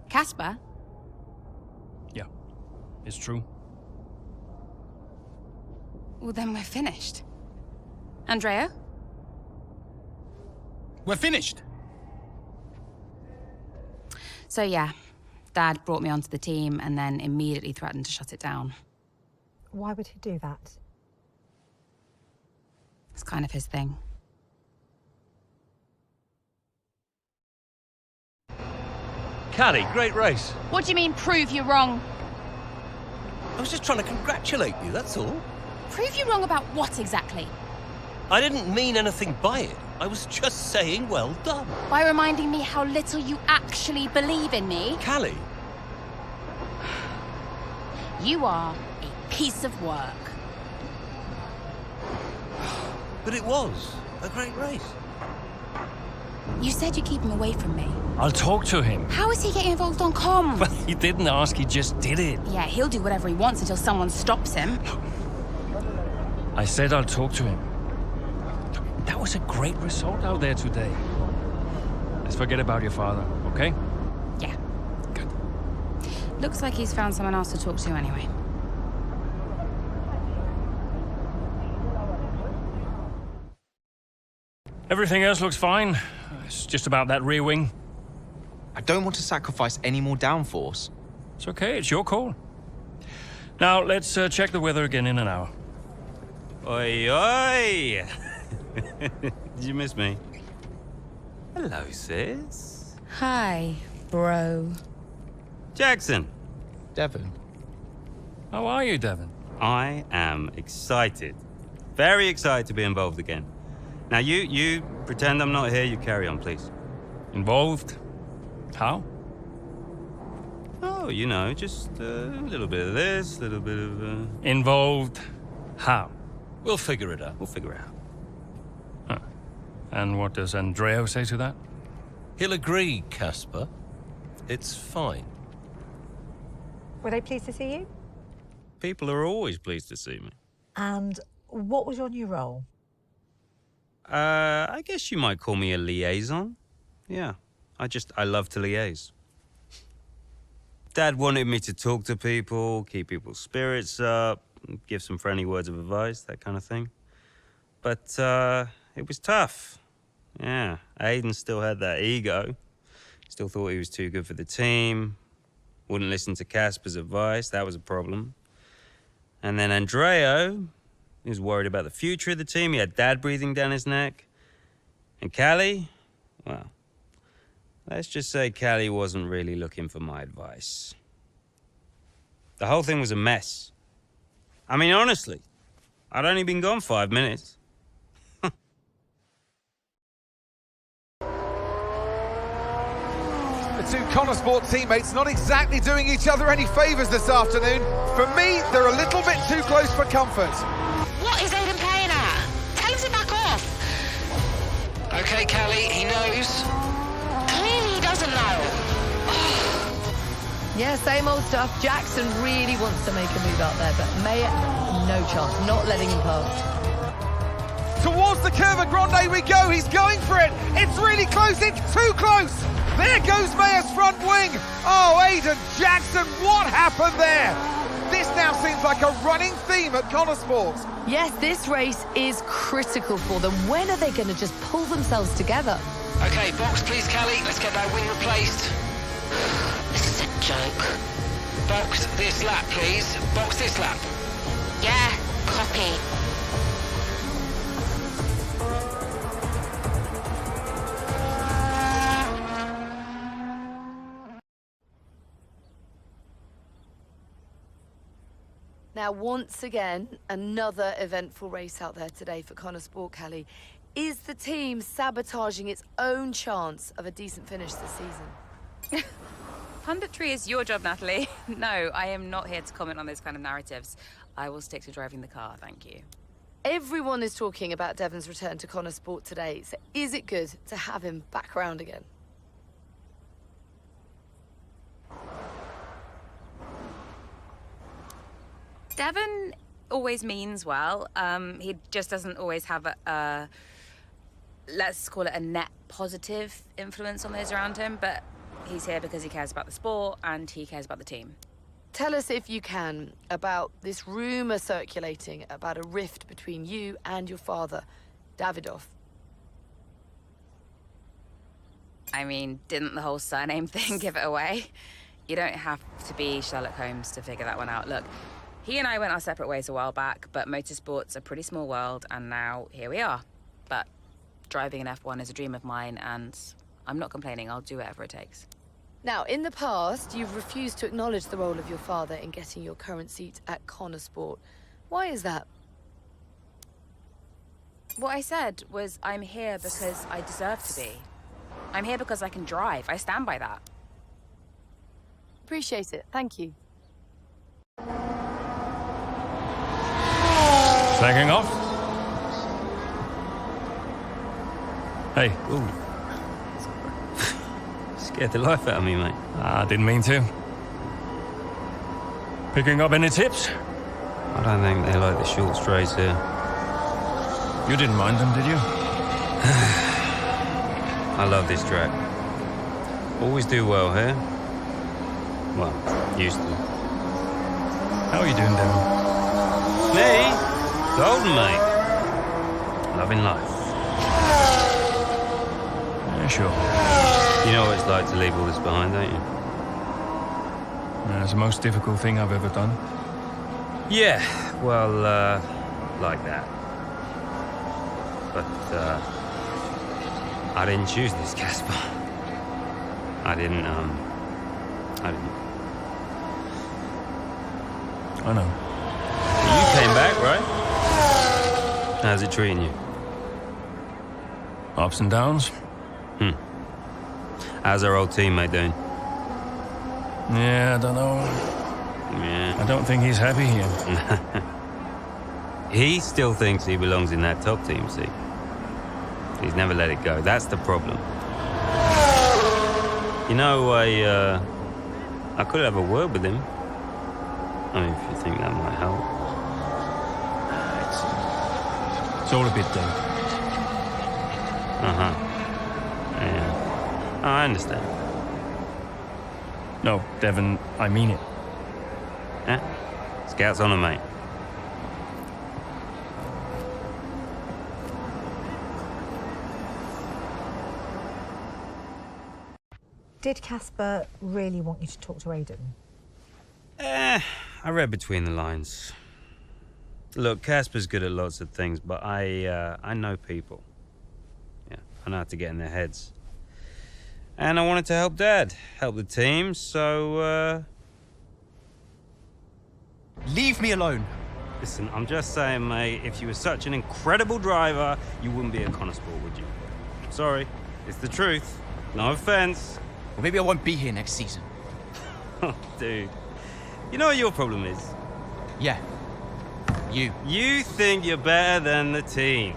Casper? Yeah, it's true. Well, then we're finished. Andrea? We're finished. So yeah, Dad brought me onto the team and then immediately threatened to shut it down. Why would he do that? It's kind of his thing. Callie, great race. What do you mean, prove you're wrong? I was just trying to congratulate you, that's all. Prove you wrong about what exactly? I didn't mean anything by it. I was just saying well done. By reminding me how little you actually believe in me? Callie. You are a piece of work. But it was a great race. You said you'd keep him away from me. I'll talk to him. How is he getting involved on comms? Well, he didn't ask, he just did it. Yeah, he'll do whatever he wants until someone stops him. I said I'll talk to him. That was a great result out there today. Let's forget about your father, okay? Yeah. Good. Looks like he's found someone else to talk to anyway. Everything else looks fine. It's just about that rear wing. I don't want to sacrifice any more downforce. It's okay, it's your call. Now, let's check the weather again in an hour. Oi, oi! Did you miss me? Hello, sis. Hi, bro. Jackson. Devon. How are you, Devon? I am excited. Very excited to be involved again. Now, you pretend I'm not here. You carry on, please. Involved? How? Oh, you know, just a little bit of this, a little bit of... Involved? How? We'll figure it out. We'll figure it out. Huh. And what does Andrea say to that? He'll agree, Casper. It's fine. Were they pleased to see you? People are always pleased to see me. And what was your new role? I guess you might call me a liaison. Yeah, I love to liaise. Dad wanted me to talk to people, keep people's spirits up, give some friendly words of advice, that kind of thing. But it was tough. Yeah, Aiden still had that ego. Still thought he was too good for the team. Wouldn't listen to Casper's advice, that was a problem. And then Andrea, he was worried about the future of the team. He had Dad breathing down his neck. And Callie, well, let's just say Callie wasn't really looking for my advice. The whole thing was a mess. I mean, honestly, I'd only been gone 5 minutes. two Connosport teammates not exactly doing each other any favours this afternoon. For me, they're a little bit too close for comfort. What is Aiden playing at? Tell him to back off. Okay, Callie, he knows. Clearly he doesn't know. Yeah, same old stuff. Jackson really wants to make a move out there, but Mayer, no chance, not letting him past. Towards the Curva Grande we go, he's going for it. It's really close, it's too close. There goes Mayer's front wing. Oh, Aiden Jackson, what happened there? This now seems like a running theme at Connosport. Yes, this race is critical for them. When are they going to just pull themselves together? Okay, box please, Callie. Let's get that wing replaced. This is a joke. Box this lap, please. Box this lap. Yeah, copy. Now, once again, another eventful race out there today for Connosport, Callie. Is the team sabotaging its own chance of a decent finish this season? Punditry is your job, Natalie. No, I am not here to comment on those kind of narratives. I will stick to driving the car, thank you. Everyone is talking about Devon's return to Connosport today, so is it good to have him back around again? Devon always means well. He just doesn't always have a let's call it a net positive influence on those around him, but he's here because he cares about the sport and he cares about the team. Tell us, if you can, about this rumour circulating about a rift between you and your father, Davidoff. I mean, didn't the whole surname thing give it away? You don't have to be Sherlock Holmes to figure that one out. Look, he and I went our separate ways a while back, but motorsport's a pretty small world, and now here we are. But driving an F1 is a dream of mine, and I'm not complaining. I'll do whatever it takes. Now, in the past, you've refused to acknowledge the role of your father in getting your current seat at Connosport. Why is that? What I said was I'm here because I deserve to be. I'm here because I can drive. I stand by that. Appreciate it. Thank you. Flagging off. Hey. Ooh. Scared the life out of me, mate. I didn't mean to. Picking up any tips? I don't think they like the short straights here. You didn't mind them, did you? I love this track. Always do well here. Well, used to. How are you doing, Devon? Me? Golden, mate. Loving life. Yeah, sure. You know what it's like to leave all this behind, don't you? It's the most difficult thing I've ever done. Yeah, well, like that. But, I didn't choose this, Casper. I didn't. I know. You came back, right? How's it treating you? Ups and downs. How's our old teammate doing? Yeah, I don't know. Yeah. I don't think he's happy here. He still thinks he belongs in that top team, see? He's never let it go. That's the problem. You know, I could have a word with him. I mean, if you think that might help. It's all a bit deep. Uh-huh. Yeah. Oh, I understand. No, Devon, I mean it. Yeah? Scouts on him, mate. Did Casper really want you to talk to Aiden? I read between the lines. Look, Casper's good at lots of things, but I know people. Yeah, I know how to get in their heads. And I wanted to help Dad, help the team, so, Leave me alone. Listen, I'm just saying, mate, if you were such an incredible driver, you wouldn't be at Connosport, would you? Sorry, it's the truth. No offense. Or maybe I won't be here next season. Oh, dude. You know what your problem is? Yeah. You. You think you're better than the team.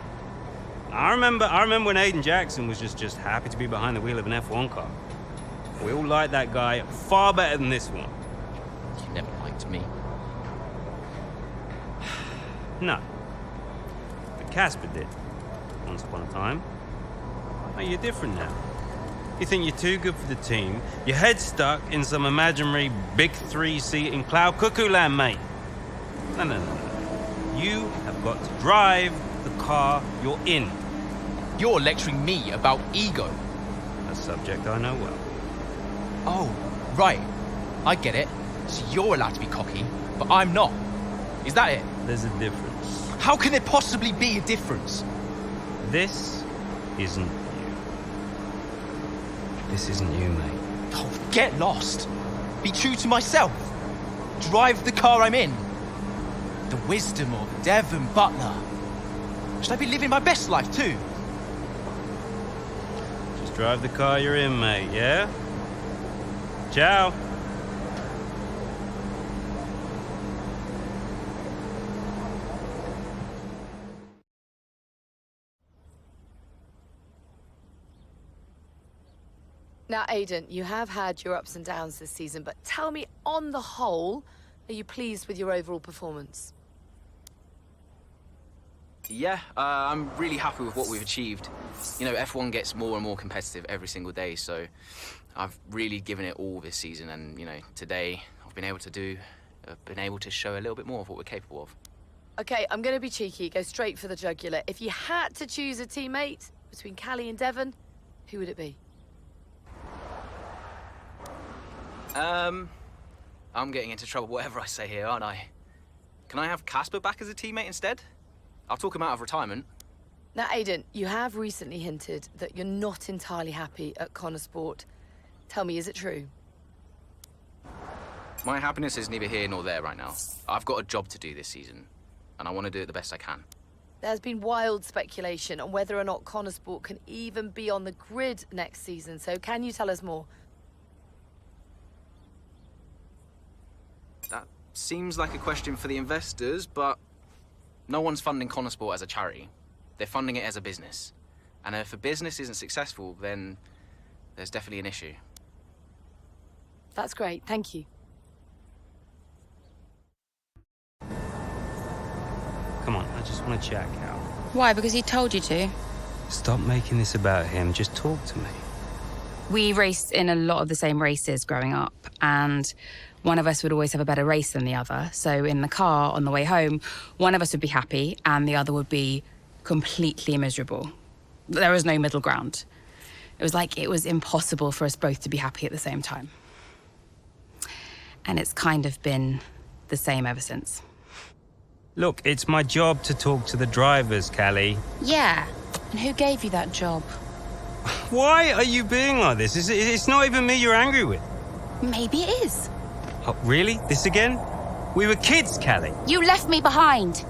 I remember when Aiden Jackson was just happy to be behind the wheel of an F1 car. We all liked that guy far better than this one. You never liked me. No. But Casper did. Once upon a time. Oh, you're different now. You think you're too good for the team. Your head's stuck in some imaginary big 3-seat in cloud cuckoo land, mate. No. You have got to drive the car you're in. You're lecturing me about ego. A subject I know well. Oh, right. I get it. So you're allowed to be cocky, but I'm not. Is that it? There's a difference. How can there possibly be a difference? This isn't you. This isn't you, mate. Oh, get lost. Be true to myself. Drive the car I'm in. The wisdom of Devon Butler. Should I be living my best life too? Just drive the car you're in, mate, yeah? Ciao. Now, Aiden, you have had your ups and downs this season, but tell me, on the whole, are you pleased with your overall performance? Yeah, I'm really happy with what we've achieved. You know, F1 gets more and more competitive every single day, so I've really given it all this season, and, you know, today I've been able to show a little bit more of what we're capable of. Okay, I'm going to be cheeky, go straight for the jugular. If you had to choose a teammate between Callie and Devon, who would it be? I'm getting into trouble whatever I say here, aren't I? Can I have Casper back as a teammate instead? I'll talk him out of retirement. Now, Aiden, you have recently hinted that you're not entirely happy at Connor Sport. Tell me, is it true? My happiness is neither here nor there right now. I've got a job to do this season, and I want to do it the best I can. There's been wild speculation on whether or not Connor Sport can even be on the grid next season, so can you tell us more? That seems like a question for the investors, but no one's funding Connor Sport as a charity. They're funding it as a business. And if a business isn't successful, then there's definitely an issue. That's great, thank you. Come on, I just want to chat, Cal. Why? Because he told you to? Stop making this about him. Just talk to me. We raced in a lot of the same races growing up, and one of us would always have a better race than the other. So in the car on the way home, one of us would be happy and the other would be completely miserable. There was no middle ground. It was like it was impossible for us both to be happy at the same time. And it's kind of been the same ever since. Look, it's my job to talk to the drivers, Callie. Yeah, and who gave you that job? Why are you being like this? It's not even me you're angry with. Maybe it is. Oh, really? This again? We were kids, Callie. You left me behind.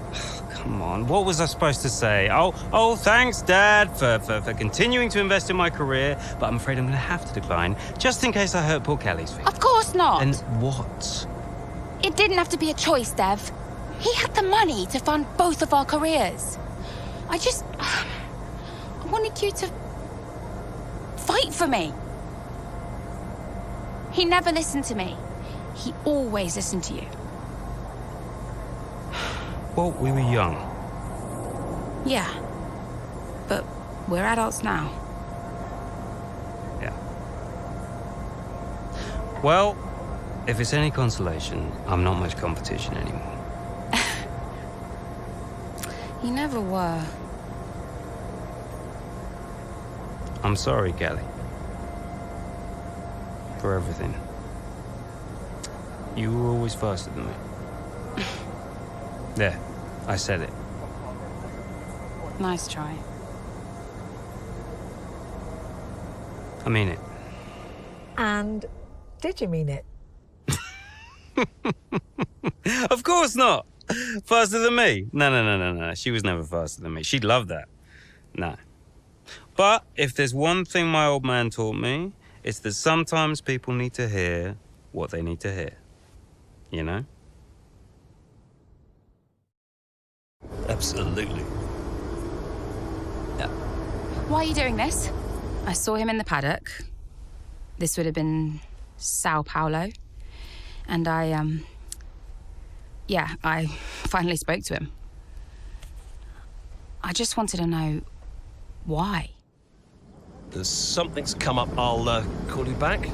Come on, what was I supposed to say? Oh, thanks, Dad, for continuing to invest in my career, but I'm afraid I'm going to have to decline, just in case I hurt poor Callie's feelings. Of course not. And what? It didn't have to be a choice, Dev. He had the money to fund both of our careers. I wanted you to fight for me. He never listened to me. He always listened to you. Well, we were young. Yeah. But we're adults now. Yeah. Well, if it's any consolation, I'm not much competition anymore. You never were. I'm sorry, Callie. For everything. You were always faster than me. There, I said it. Nice try. I mean it. And did you mean it? Of course not! Faster than me? No. She was never faster than me. She'd love that. No. But if there's one thing my old man taught me, It's that sometimes people need to hear what they need to hear. You know? Absolutely. Why are you doing this? I saw him in the paddock. This would have been Sao Paulo. And I finally spoke to him. I just wanted to know why. There's something's come up. I'll call you back.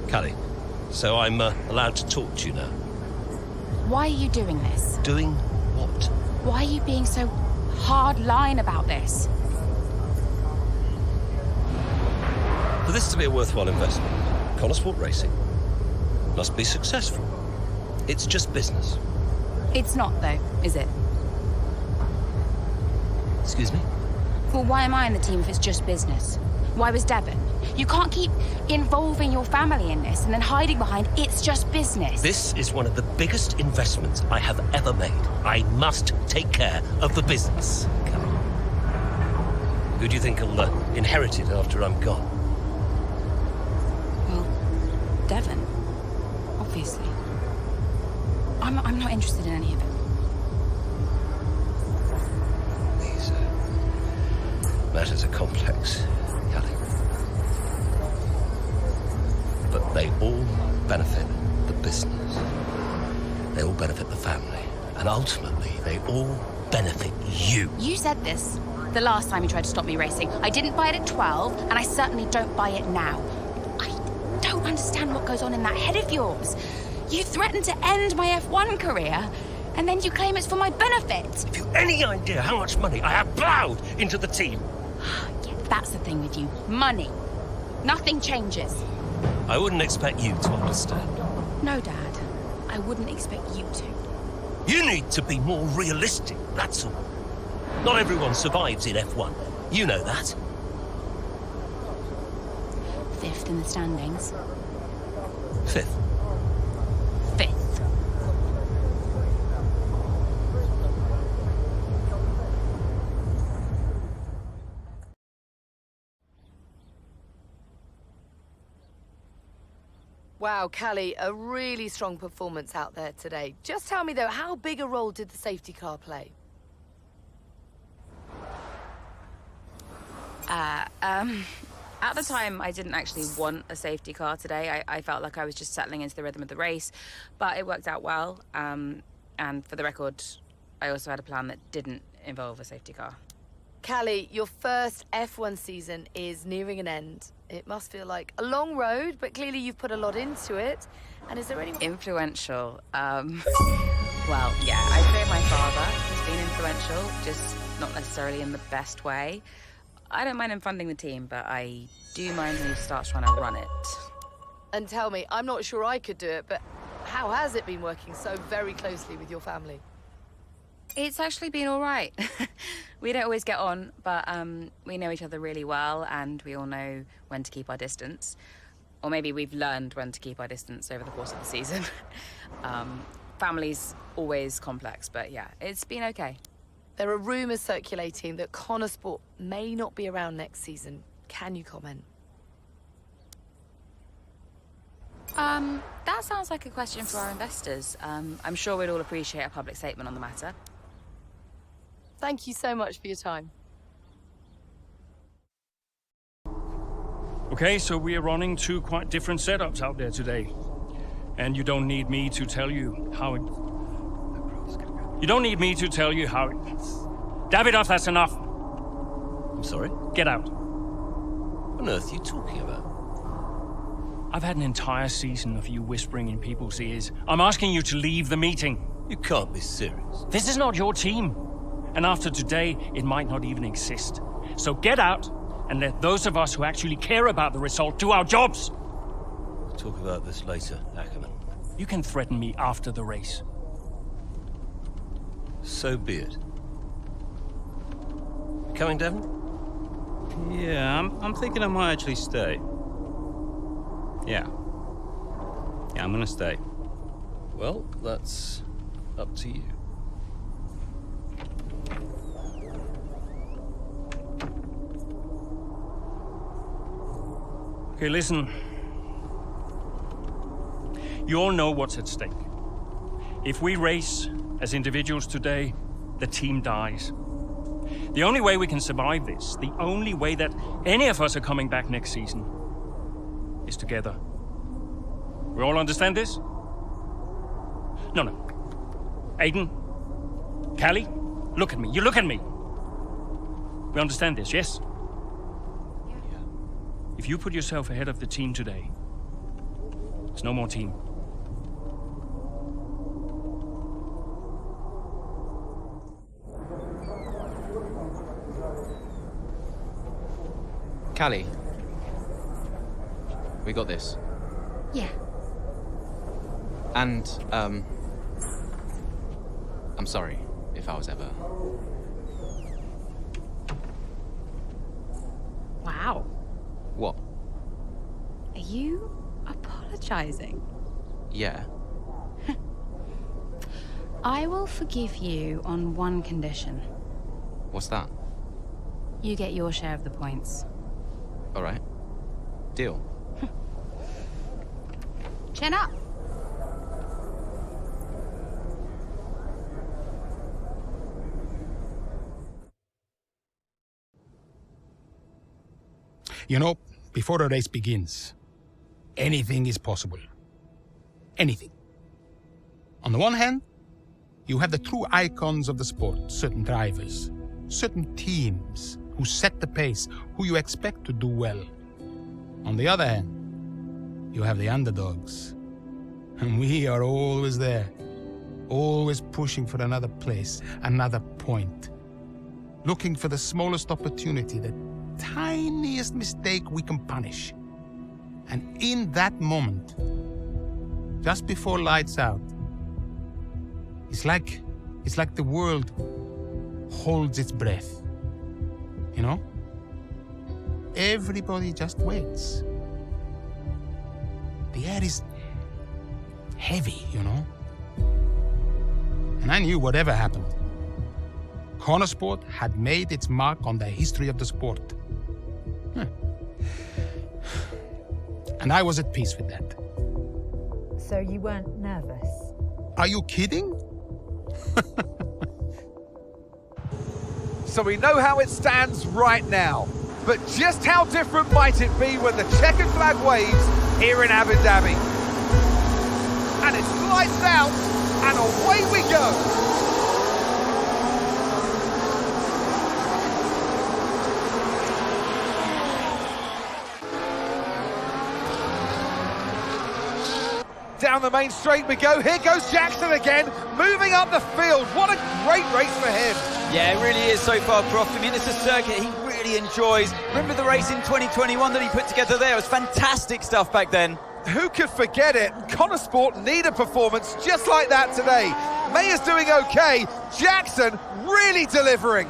Callie, so I'm allowed to talk to you now. Why are you doing this? Doing what? Why are you being so hard line about this? For this to be a worthwhile investment, Connosport Racing must be successful. It's just business. It's not, though, is it? Excuse me? Well, why am I in the team if it's just business? Why was Devon? You can't keep involving your family in this and then hiding behind it's just business. This is one of the biggest investments I have ever made. I must take care of the business. Who do you think will inherit it after I'm gone? Well, Devon, obviously. I'm not interested in any of it. These matters are complex, Callie. But they all benefit the business. They all benefit the family. And ultimately, they all benefit you. You said this the last time you tried to stop me racing. I didn't buy it at 12, and I certainly don't buy it now. I don't understand what goes on in that head of yours. You threatened to end my F1 career, and then you claim it's for my benefit. Have you any idea how much money I have plowed into the team? Yeah, that's the thing with you. Money. Nothing changes. I wouldn't expect you to understand. No, Dad. I wouldn't expect you to. You need to be more realistic, that's all. Not everyone survives in F1. You know that. 5th in the standings. 5th. 5th. Wow, Callie, a really strong performance out there today. Just tell me, though, how big a role did the safety car play? At the time, I didn't actually want a safety car today. I felt like I was just settling into the rhythm of the race, but it worked out well. And for the record, I also had a plan that didn't involve a safety car. Callie, your first F1 season is nearing an end. It must feel like a long road, but clearly you've put a lot into it. And is there any... Influential. Well, yeah, I'd say my father has been influential, just not necessarily in the best way. I don't mind him funding the team, but I do mind when he starts trying to run it. And tell me, I'm not sure I could do it, but how has it been working so very closely with your family? It's actually been all right. We don't always get on, but we know each other really well, and we all know when to keep our distance. Or maybe we've learned when to keep our distance over the course of the season. Family's always complex, but yeah, it's been okay. There are rumours circulating that Connosport may not be around next season. Can you comment? That sounds like a question for our investors. I'm sure we'd all appreciate a public statement on the matter. Thank you so much for your time. Okay, so we are running two quite different setups out there today. And you don't need me to tell you how it... You don't need me to tell you how it... Davidoff, that's enough. I'm sorry? Get out. What on earth are you talking about? I've had an entire season of you whispering in people's ears. I'm asking you to leave the meeting. You can't be serious. This is not your team. And after today, it might not even exist. So get out and let those of us who actually care about the result do our jobs. We'll talk about this later, Ackerman. You can threaten me after the race. So be it. Coming, Devon? Yeah, I'm thinking I might actually stay. Yeah, I'm gonna stay. Well, that's up to you. Okay, listen. You all know what's at stake. If we race as individuals today, the team dies. The only way we can survive this, the only way that any of us are coming back next season, is together. We all understand this? No. Aiden, Callie, look at me. You look at me. We understand this, yes? Yeah. If you put yourself ahead of the team today, there's no more team. Callie, we got this. Yeah. And, I'm sorry if I was ever... Wow. What? Are you apologizing? Yeah. I will forgive you on one condition. What's that? You get your share of the points. All right. Deal. Chin up. You know, before a race begins, anything is possible. Anything. On the one hand, you have the true icons of the sport, certain drivers, certain teams who set the pace, who you expect to do well. On the other hand, you have the underdogs. And we are always there, always pushing for another place, another point, looking for the smallest opportunity, the tiniest mistake we can punish. And in that moment, just before lights out, it's like the world holds its breath. You know? Everybody just waits. The air is heavy, you know? And I knew whatever happened, Connosport had made its mark on the history of the sport. And I was at peace with that. So you weren't nervous? Are you kidding? So we know how it stands right now. But just how different might it be when the checkered flag waves here in Abu Dhabi? And it's lights out, and away we go. Down the main straight we go. Here goes Jackson again, moving up the field. What a great race for him. Yeah, it really is so far, Croft. I mean, it's a circuit he really enjoys. Remember the race in 2021 that he put together there? It was fantastic stuff back then. Who could forget it? Connosport need a performance just like that today. Mayer's doing okay. Jackson really delivering.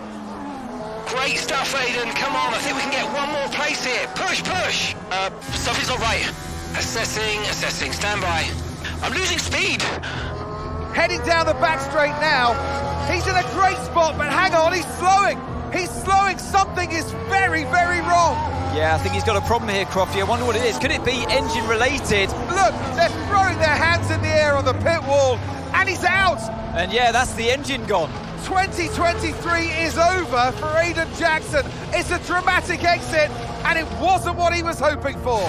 Great stuff, Aiden. Come on, I think we can get one more place here. Push, push. Something's not right. Assessing, stand by. I'm losing speed. Heading down the back straight now. He's in a great spot, but hang on, he's slowing. He's slowing. Something is very, very wrong. Yeah, I think he's got a problem here, Crofty. I wonder what it is. Could it be engine related? Look, they're throwing their hands in the air on the pit wall, and he's out. And yeah, that's the engine gone. 2023 is over for Aiden Jackson. It's a dramatic exit, and it wasn't what he was hoping for.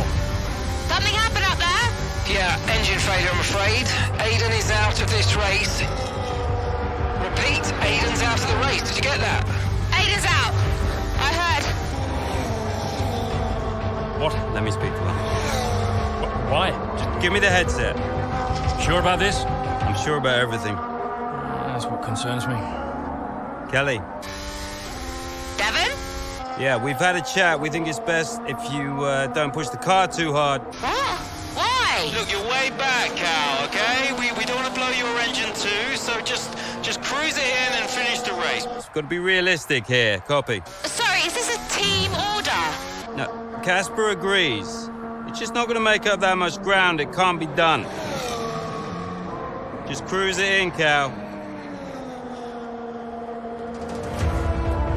Something happened up there? Yeah, engine failure, I'm afraid. Aiden is out of this race. Repeat, Aiden's out of the race. Did you get that? Aiden's out. I heard. What? Let me speak to her. Why? Just give me the headset. Sure about this? I'm sure about everything. That's what concerns me. Kelly. Devon? Yeah, we've had a chat. We think it's best if you don't push the car too hard. What? Why? Look, you're way back, Cal, okay? We don't want to blow your engine too, so just cruise it in and finish the race. It's got to be realistic here. Copy. Sorry, is this a team order? No, Casper agrees. It's just not going to make up that much ground. It can't be done. Just cruise it in, Cal.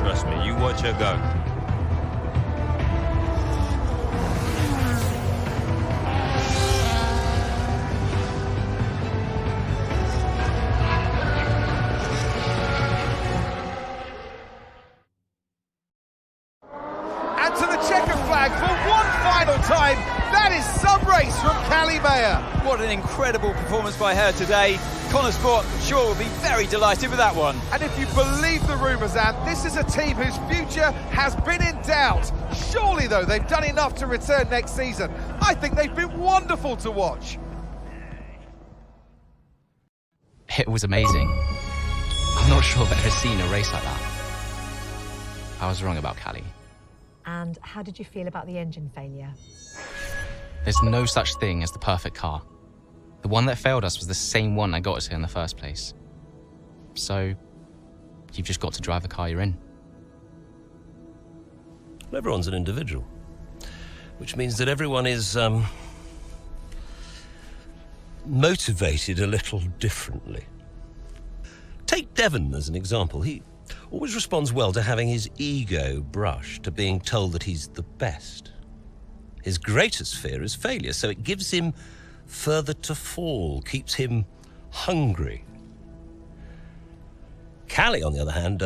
Trust me, you watch her go. Callie Mayer. What an incredible performance by her today. Connor Sport, sure, will be very delighted with that one. And if you believe the rumours, Anne, this is a team whose future has been in doubt. Surely, though, they've done enough to return next season. I think they've been wonderful to watch. It was amazing. I'm not sure I've ever seen a race like that. I was wrong about Callie. And how did you feel about the engine failure? There's no such thing as the perfect car. The one that failed us was the same one that got us here in the first place. So, you've just got to drive the car you're in. Well, everyone's an individual, which means that everyone is motivated a little differently. Take Devon as an example. He always responds well to having his ego brushed, to being told that he's the best. His greatest fear is failure, so it gives him further to fall, keeps him hungry. Callie, on the other hand,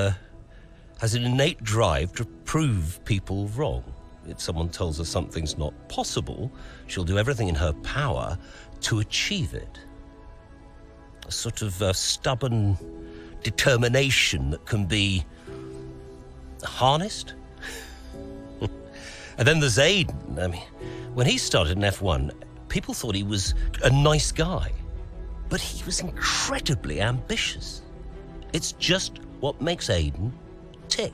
has an innate drive to prove people wrong. If someone tells her something's not possible, she'll do everything in her power to achieve it. A sort of stubborn determination that can be harnessed. And then there's Aiden. I mean, when he started in F1, people thought he was a nice guy, but he was incredibly ambitious. It's just what makes Aiden tick.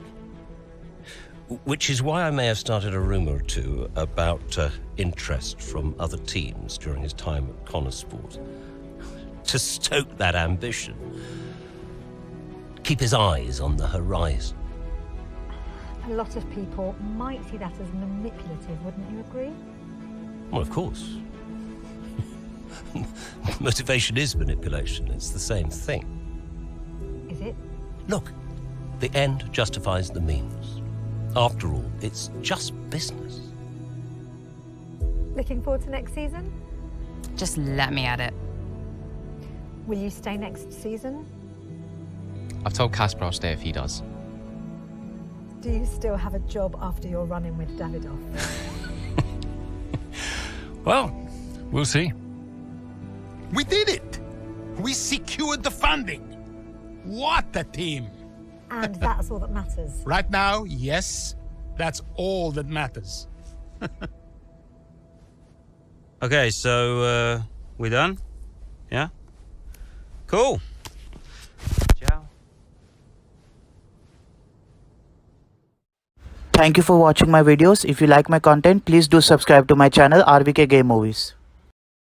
Which is why I may have started a rumour or two about interest from other teams during his time at Connor Sport. To stoke that ambition. Keep his eyes on the horizon. A lot of people might see that as manipulative, wouldn't you agree? Well, of course. Motivation is manipulation. It's the same thing. Is it? Look, the end justifies the means. After all, it's just business. Looking forward to next season? Just let me at it. Will you stay next season? I've told Casper I'll stay if he does. Do you still have a job after your run-in with Davidoff? Well, we'll see. We did it! We secured the funding! What a team! And that's all that matters. Right now, yes, that's all that matters. Okay, so, we done? Yeah? Cool. Ciao. Thank you for watching my videos. If you like my content, please do subscribe to my channel RVK Game Movies.